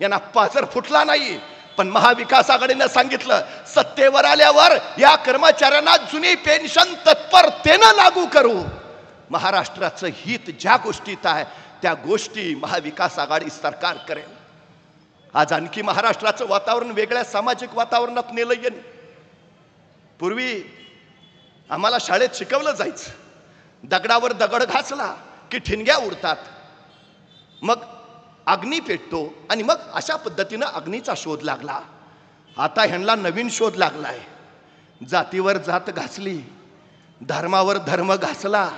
यांना पाजर फुटला नाही. पण महाविकास आघाडीनं सांगितलं, सत्तेवर आल्यावर या कर्मचाऱ्यांना जुनी पेन्शन तत्परतेनं लागू करू. महाराष्ट्राचं हित ज्या गोष्टीत आहे त्या गोष्टी महाविकास आघाडी सरकार करेल. आज आणखी महाराष्ट्राचं वातावरण वेगळ्या सामाजिक वातावरणात नेलं गेलं. पूर्वी आम्हाला शाळेत शिकवलं जायचं, दगडावर दगड घासला की ठिणग्या उडतात, मग अग्नी पेटतो, आणि मग अशा पद्धतीनं अग्नीचा शोध लागला. आता ह्यांना नवीन शोध लागलाय. जातीवर जात घासली, धर्मावर धर्म घासला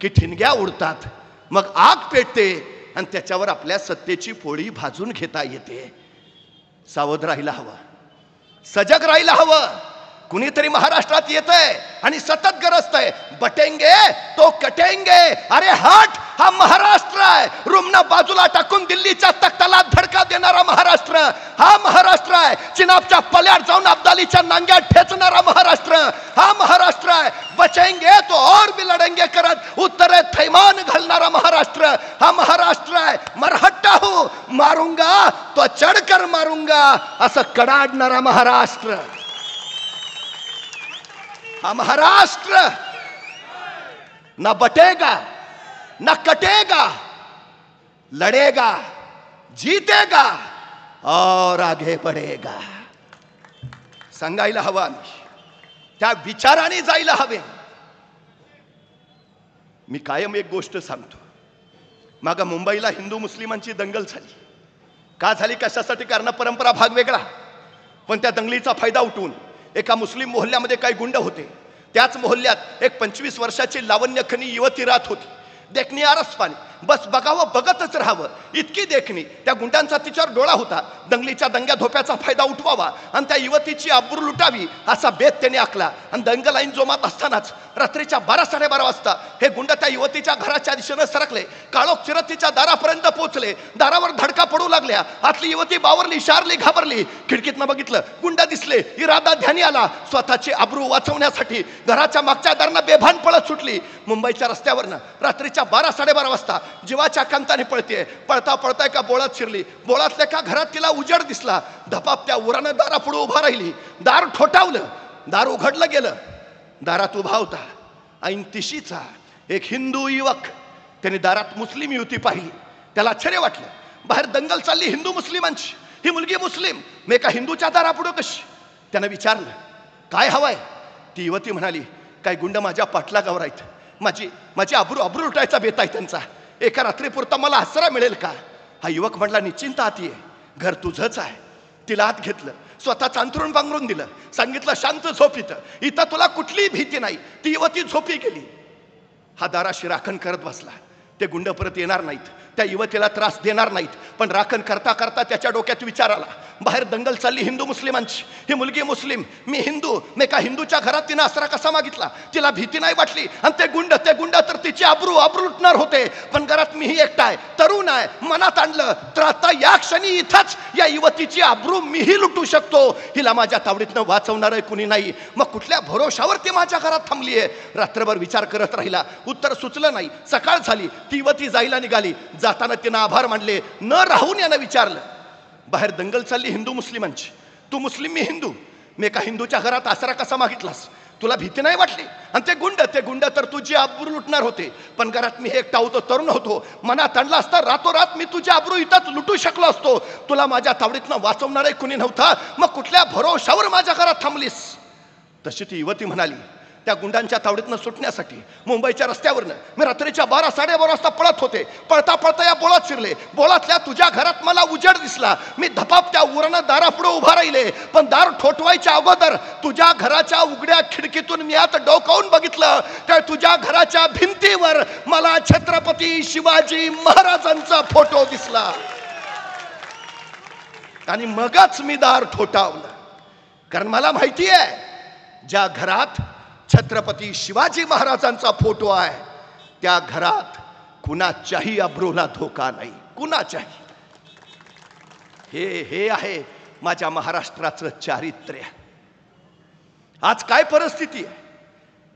की ठिणग्या उडतात, मग आग पेटते आणि त्याच्यावर आपल्या सत्तेची पोळी भाजून घेता येते. सावध राहायला हवं, सजग राहायला हवं. कुणीतरी महाराष्ट्रात येतंय आणि सतत गरजतंय, बटेंगे तो कटेंगे. अरे हट, हा महाराष्ट्र आहे. रुमना बाजूला टाकून दिल्लीच्या तख्ताला धडका देणारा महाराष्ट्र हा महाराष्ट्र आहे. चिनाबच्या पल्याड जाऊन अब्दालीच्या नांग्यात ठेचणारा महाराष्ट्र हा महाराष्ट्र आहे. बचेंगे तो और भी लढेंगे करत उत्तरे थैमान घालणारा महाराष्ट्र हा महाराष्ट्र आहे. मरहट्टा हूं, मारूंगा तो चढकर मारूंगा असं कडाडणारा महाराष्ट्र हा महाराष्ट्र ना बटेगा ना कटेगा, लड़ेगा, जीतेगा और आगे बढ़ेगा. सांगायला हवा, त्या विचाराने जायला हवे. मी कायम एक गोष्ट सांगतो, मागा मुंबईला हिंदू मुस्लिमांची दंगल झाली. का झाली, कशासाठी? कारण परंपरा भाग वेगळा, पण त्या दंगलीचा फायदा उठवून एका मुस्लिम मोहल्ल्यामध्ये काही गुंड होते. त्याच मोहल्ल्यात एक 25 वर्षाची लावण्यखनी युवती राहत होती. देखणी आरस पाणी, बस बघावं बघतच राहावं इतकी देखणी. त्या गुंडांचा तिच्यावर डोळा होता. दंगलीच्या दंग्या धोप्याचा फायदा उठवावा आणि त्या युवतीची आबरू लुटावी असा बेत त्याने आखला. आणि दंगल आईन जोमात असतानाच रात्रीच्या 12-12:30 वाजता हे गुंड त्या युवतीच्या घराच्या दिशेनं सरकले. काळोख चिरत तिच्या दारापर्यंत पोहोचले. दारावर धडका पडू लागल्या. आतली युवती बावरली, शारली, घाबरली. खिडकीतनं बघितलं, गुंड दिसले. इरादा ध्यानी आला. स्वतःची आबरू वाचवण्यासाठी घराच्या मागच्या दारांना बेभान पळत सुटली. मुंबईच्या रस्त्यावरनं रात्रीच्या 12-12:30 वाजता जीवाच्या कांताने पळते. पळता पळता एका बोळात शिरली. बोळातल्या एका घरात तिला उजेड दिसला. धपाप त्या उरानं दारापुढे उभा राहिली. दार ठोठावलं. दार उघडलं गेलं. दारात उभा होता ऐन तिशीचा एक हिंदू युवक. त्याने दारात मुस्लिम युवती पाहिली. त्याला आश्चर्य वाटलं. बाहेर दंगल चालली हिंदू मुस्लिमांची. ही मुलगी मुस्लिम, मी एका हिंदूच्या दारापुढे कशी? त्यानं विचारलं, काय हवंय? ती युवती म्हणाली, काय गुंड माझ्या पाठलागावर आहेत. माझी आबरू लुटायचा बेत आहे त्यांचा. एका रात्रीपुरता मला आसरा मिळेल का? हा युवक म्हटला, निश्चिंत आत ये, घर तुझंच आहे. तिला आत घेतलं. स्वतःच अंथरूण पांघरून दिलं. सांगितलं, शांत झोप इथं तुला कुठलीही भीती नाही. ती युवती झोपी गेली. हा दाराशी राखण करत बसला. ते गुंड परत येणार नाहीत, त्या युवतीला त्रास देणार नाहीत. पण राखण करता करता त्याच्या डोक्यात विचार आला, बाहेर दंगल चालली हिंदू मुस्लिमांची. ही मुलगी मुस्लिम, मी हिंदू. मी का हिंदूच्या घरात तिनं आसरा कसा मागितला? तिला भीती नाही वाटली. आणि ते गुंड तर तिची आबरू लुटणार होते. पण घरात मीही एकटा आहे, तरुण आहे. मनात आणलं तर आता या क्षणी इथंच या युवतीची आबरू मीही लुटू शकतो. हिला माझ्या तावडीतनं वाचवणार कुणी नाही. मग कुठल्या भरोशावर ती माझ्या घरात थांबली आहे? रात्रभर विचार करत राहिला. उत्तर सुचलं नाही. सकाळ झाली. ती युवती जायला निघाली. जाताना तिनं आभार मानले. न राहून यानं विचारलं, बाहेर दंगल चालली हिंदू मुस्लिमांची. तू मुस्लिम, मी हिंदू. मी एका हिंदूच्या घरात आसरा कसा मागितलास? तुला भीती नाही वाटली? आणि ते गुंड तर तुझी आबरू लुटणार होते. पण घरात मी एकटा होतो, तरुण होतो. मनात आणला असता रातोरात मी तुझी आबरू इथंच लुटू शकलो असतो. तुला माझ्या तावडीतनं वाचवणारे कुणी नव्हता. मग कुठल्या भरोशावर माझ्या घरात थांबलीस? तशी ती युवती म्हणाली, त्या गुंडांच्या तावडीतनं सुटण्यासाठी मुंबईच्या रस्त्यावरनं मी रात्रीच्या 12-12:30 वाजता पळत होते. पळता पळता या बोळात शिरले. बोळातल्या तुझ्या घरात मला उजेड दिसला. मी धपाप त्या उरानं दारापुढे उभा राहिले. पण दार ठोठवायच्या अगोदर तुझ्या घराच्या उघड्या खिडकीतून मी आता डोकावून बघितलं, तर तुझ्या घराच्या भिंतीवर मला छत्रपती शिवाजी महाराजांचा फोटो दिसला. आणि मगच मी दार ठोठावलं. कारण मला माहिती आहे, ज्या घरात छत्रपती शिवाजी महाराजांचा फोटो आहे त्या घरात कुणाच्याही अब्रूला धोका नाही, कुणाच्याही. हे आहे माझ्या महाराष्ट्राचं चारित्र्य. आज काय परिस्थिती आहे?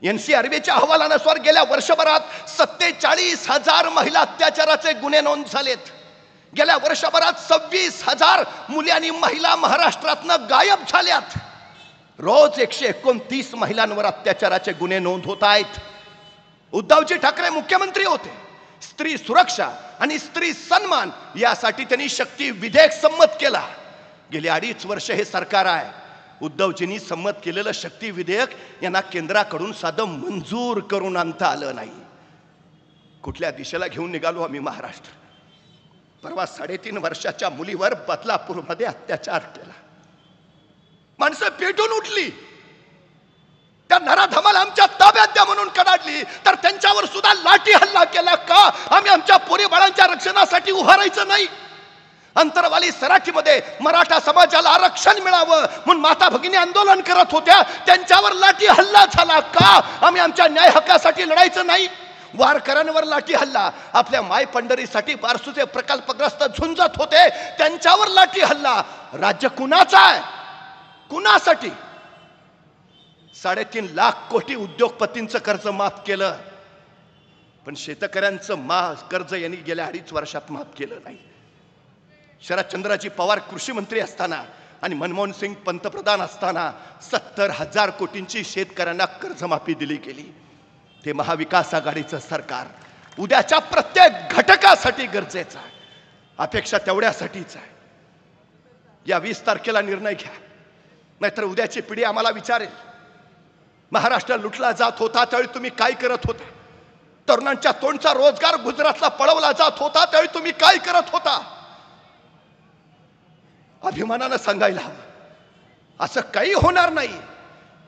NCRBच्या अहवालानुसार गेल्या वर्षभरात 47,000 महिला अत्याचाराचे गुन्हे नोंद झालेत. गेल्या वर्षभरात 26,000 मुली आणि महिला महाराष्ट्रातनं गायब झाल्यात. रोज 129 महिलांवर अत्याचाराचे गुन्हे नोंद होत आहेत. उद्धवजी ठाकरे मुख्यमंत्री होते. स्त्री सुरक्षा आणि स्त्री सन्मान यासाठी त्यांनी शक्ती विधेयक संमत केला. गेली 2.5 वर्ष हे सरकार आहे. उद्धवजींनी संमत केलेलं शक्ती विधेयक यांना केंद्राकडून साधं मंजूर करून आणता आलं नाही. कुठल्या दिशेला घेऊन निघालो आम्ही महाराष्ट्र? परवा 3.5 वर्षाच्या मुलीवर बदलापूरमध्ये अत्याचार केला. माणसं पेटून उठली. त्या नराधमाला आमच्या ताब्यात द्या म्हणून कडाडली, तर त्यांच्यावर सुद्धा लाठी हल्ला केला का? आम्ही आमच्या पोरी बाळांच्या रक्षणासाठी उभा राहायचं नाही? अंतरवाली सराठीमध्ये मराठा समाजाला आरक्षण मिळावं म्हणून माता भगिनी आंदोलन करत होत्या, त्यांच्यावर लाठी हल्ला झाला का? आम्ही आमच्या न्याय हक्कासाठी लढायचं नाही? वारकऱ्यांवर लाठी हल्ला. आपल्या माय पंढरीसाठी बारसूचे प्रकल्पग्रस्त झुंजत होते, त्यांच्यावर लाठी हल्ला. राज्य कुणाचं आहे? कुणासाठी? 3.5 लाख कोटी उद्योगपतींचं कर्ज माफ केलं, पण शेतकऱ्यांचं कर्ज यांनी गेल्या 2.5 वर्षात माफ केलं नाही. शरदचंद्रजी पवार कृषी मंत्री असताना आणि मनमोहन सिंग पंतप्रधान असताना 70,000 कोटींची शेतकऱ्यांना कर्जमाफी दिली गेली. ते महाविकास आघाडीचं सरकार उद्याच्या प्रत्येक घटकासाठी गरजेचं आहे. अपेक्षा तेवढ्यासाठीच आहे. या 20 तारखेला निर्णय घ्या, नाहीतर उद्याची पिढी आम्हाला विचारेल, महाराष्ट्र लुटला जात होता त्यावेळी तुम्ही काय करत होता? तरुणांच्या तोंडचा रोजगार गुजरातला पळवला जात होता त्यावेळी तुम्ही काय करत होता? अभिमानानं सांगायला हवं. असं काही होणार नाही.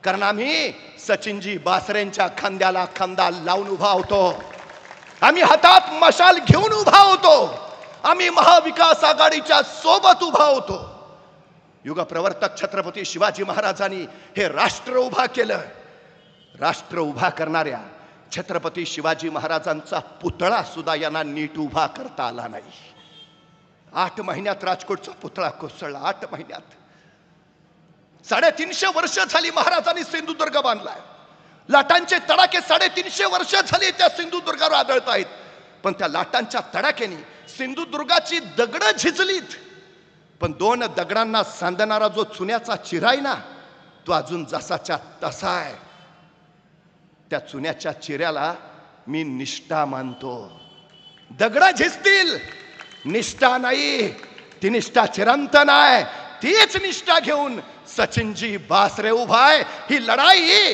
कारण आम्ही सचिनजी बासरेंच्या खांद्याला खांदा लावून उभा होतो. आम्ही हातात मशाल घेऊन उभा होतो. आम्ही महाविकास आघाडीच्या सोबत उभा होतो. युगप्रवर्तक छत्रपती शिवाजी महाराजांनी हे राष्ट्र उभा केलं. राष्ट्र उभा करणाऱ्या छत्रपती शिवाजी महाराजांचा पुतळा सुद्धा यांना नीट उभा करता आला नाही. 8 महिन्यात राजकोटचा पुतळा कोसळला. 8 महिन्यात. 350 वर्ष झाली महाराजांनी सिंधुदुर्ग बांधलाय. लाटांचे तडाखे 350 वर्ष झाली त्या सिंधुदुर्गावर आदळत आहेत. पण त्या लाटांच्या तडाख्याने सिंधुदुर्गाची दगडं झिजलीत. पण 2 दगडांना सांधणारा जो चुन्याचा चिरा आहे ना, तो अजून जसाच्या तसा आहे. त्या चुन्याच्या चिऱ्याला मी निष्ठा मानतो. दगड झिजतील, निष्ठा नाही. ती निष्ठा चिरंतन आहे. तीच निष्ठा घेऊन सचिनजी बासरे उभा आहे. ही लढाई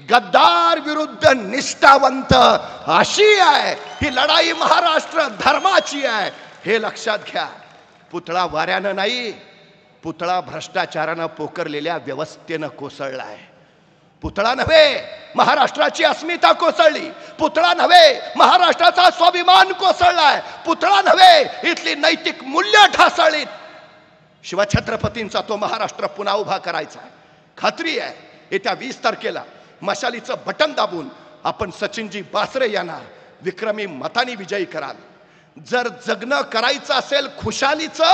गद्दार विरुद्ध निष्ठावंत अशी आहे. ही लढाई महाराष्ट्र धर्माची आहे. हे लक्षात घ्या. पुतळा वाऱ्यानं नाही, पुतळा भ्रष्टाचारानं पोकरलेल्या व्यवस्थेनं कोसळलाय. पुतळा नव्हे महाराष्ट्राची अस्मिता कोसळली. पुतळा नव्हे महाराष्ट्राचा स्वाभिमान कोसळलाय. पुतळा नव्हे इथली नैतिक मूल्य ढासळलीत. शिवछत्रपतींचा तो महाराष्ट्र पुन्हा उभा करायचा आहे. खात्री आहे येत्या 20 तारखेला मशालीचं बटन दाबून आपण सचिनजी बासरे यांना विक्रमी मताने विजयी कराल. जर जगणं करायचं असेल खुशालीचं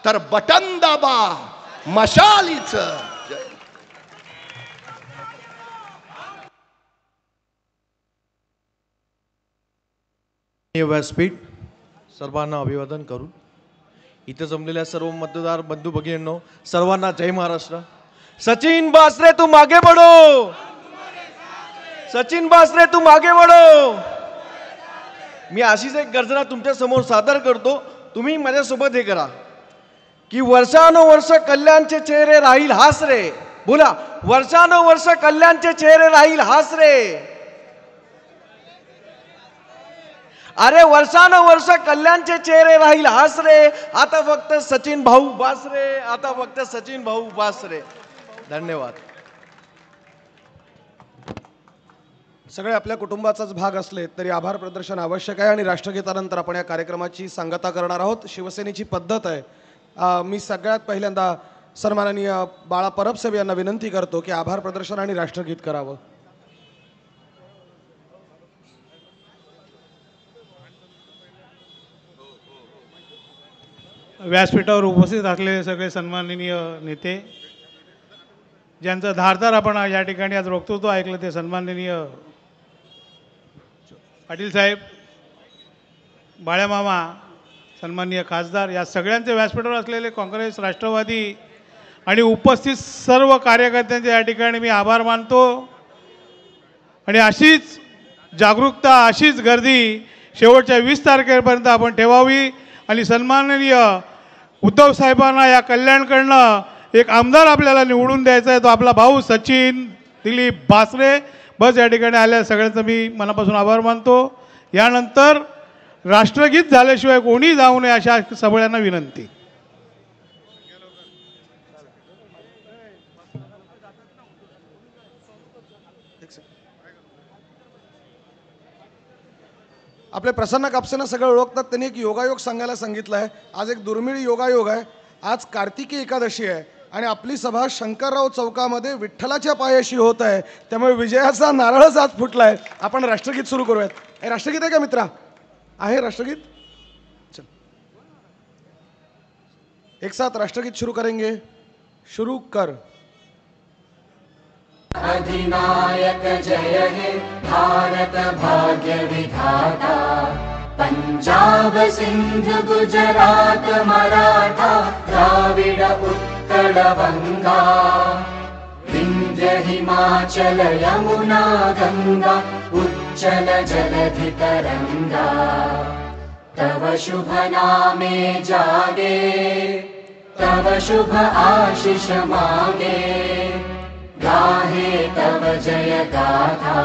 तर बटन दाबा मशालीचं. व्यासपीठ सर्वांना अभिवादन करून इथे जमलेल्या सर्व मतदार बंधू भगिनींनो, सर्वांना जय महाराष्ट्र. सचिन बासरे तू मागे बढो. सचिन बासरे तू मागे बढो. मी अशीच एक गर्जना तुमच्या समोर सादर करतो. तुम्ही माझ्यासोबत हे करा की वर्षानुवर्ष कल्याणचे चेहरे राहील हासरे. बोला, वर्षानुवर्ष कल्याणचे चेहरे राहील हासरे. अरे वर्षानुवर्ष कल्याणचे चेहरे राहील हासरे. आता फक्त सचिन भाऊ बासरे. आता फक्त सचिन भाऊ बासरे. धन्यवाद. सगळे आपल्या कुटुंबाचाच भाग असले तरी आभार प्रदर्शन आवश्यक आहे. आणि राष्ट्रगीतानंतर आपण या कार्यक्रमाची सांगता करणार आहोत. शिवसेनेची पद्धत आहे. मी सगळ्यात पहिल्यांदा सन्माननीय बाळा परबसाहेब यांना विनंती करतो की आभार प्रदर्शन आणि राष्ट्रगीत करावं. व्यासपीठावर उपस्थित असलेले सगळे सन्माननीय नेते, ज्यांचं धारदार आपण या ठिकाणी आज वक्तृत्व ऐकलं, ते सन्माननीय पाटील साहेब, बाळ्यामामा, सन्माननीय खासदार, या सगळ्यांचे व्यासपीठावर असलेले काँग्रेस, राष्ट्रवादी आणि उपस्थित सर्व कार्यकर्त्यांचे या ठिकाणी मी आभार मानतो. आणि अशीच जागरूकता, अशीच गर्दी शेवटच्या 20 तारखेपर्यंत आपण ठेवावी. आणि सन्माननीय उद्धव साहेबांना या कल्याणकडनं एक आमदार आपल्याला निवडून द्यायचा आहे, तो आपला भाऊ सचिन दिलीप बासरे. बस या ठिकाणी आल्या सगळ्यांचं मी मनापासून आभार मानतो. यानंतर राष्ट्रगीत झाल्याशिवाय कोणी जाऊ नये अशा सगळ्यांना विनंती. आपले प्रसन्न कापसेना सगळं ओळखतात. त्यांनी एक योगायोग सांगायला सांगितलं आहे. आज एक दुर्मिळ योगायोग आहे. आज कार्तिकी एकादशी आहे आणि आपली सभा शंकरराव चौकामध्ये विठ्ठलाच्या पायाशी होत आहे. त्यामुळे विजयाचा नारळच आज फुटला आहे. आपण राष्ट्रगीत सुरू करूयात. हे राष्ट्रगीत आहे का मित्रा? आहे राष्ट्रगीत? चल एक साथ राष्ट्रगीत शुरू करेंगे. शुरू कर. अधिनायक जय हे भारत भाग्य विधाता, पंजाब सिंध गुजरात मराठा द्राविड उत्कल बंगा, विंध्य हिमाचल यमुना गंगा उच्चल जलधि तरंगा, तव शुभ नामे जागे, तव शुभ आशीष मांगे, गाहे तव जय गाथा,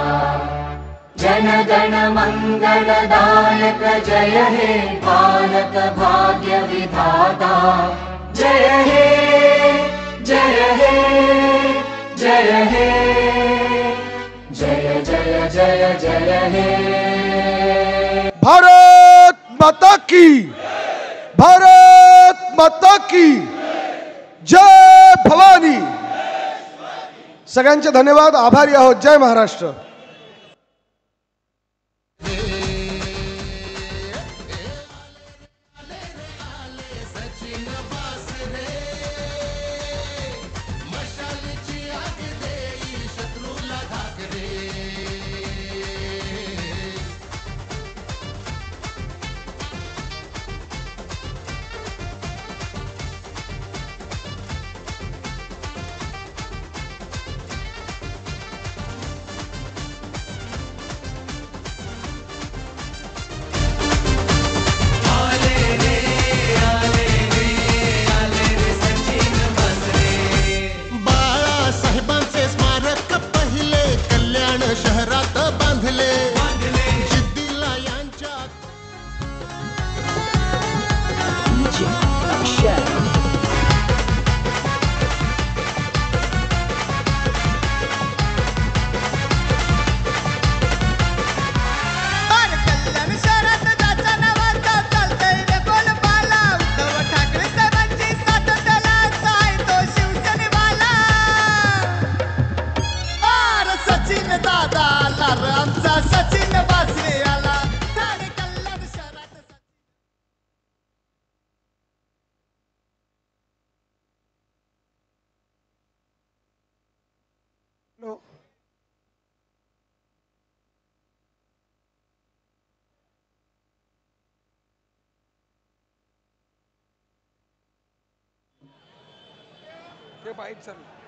जन गण मंगलदायक जय हे भारत भाग्य विधाता, जय हे जय हे जय हे जय जय जय जय हे भारत माता की, भारत माता की जय भवानी. सगळ्यांचे धन्यवाद, आभारी आहोत. जय महाराष्ट्र. बाळासाहेबांचे स्मारक पहिले कल्याण शहरात बांधले. जिद्दीला यांच्या कल्याण शहरात त्याच्या नावाचा चालतंय वेगोल पाला. उद्धव ठाकरे साहेबांची साथ त्यालाच आहे तो शिवसेनेवाला. सचिन दादा आला रे आमचा सचिन बासरे आला. ठाणे कल्याण शहरात हे बाईट चालू.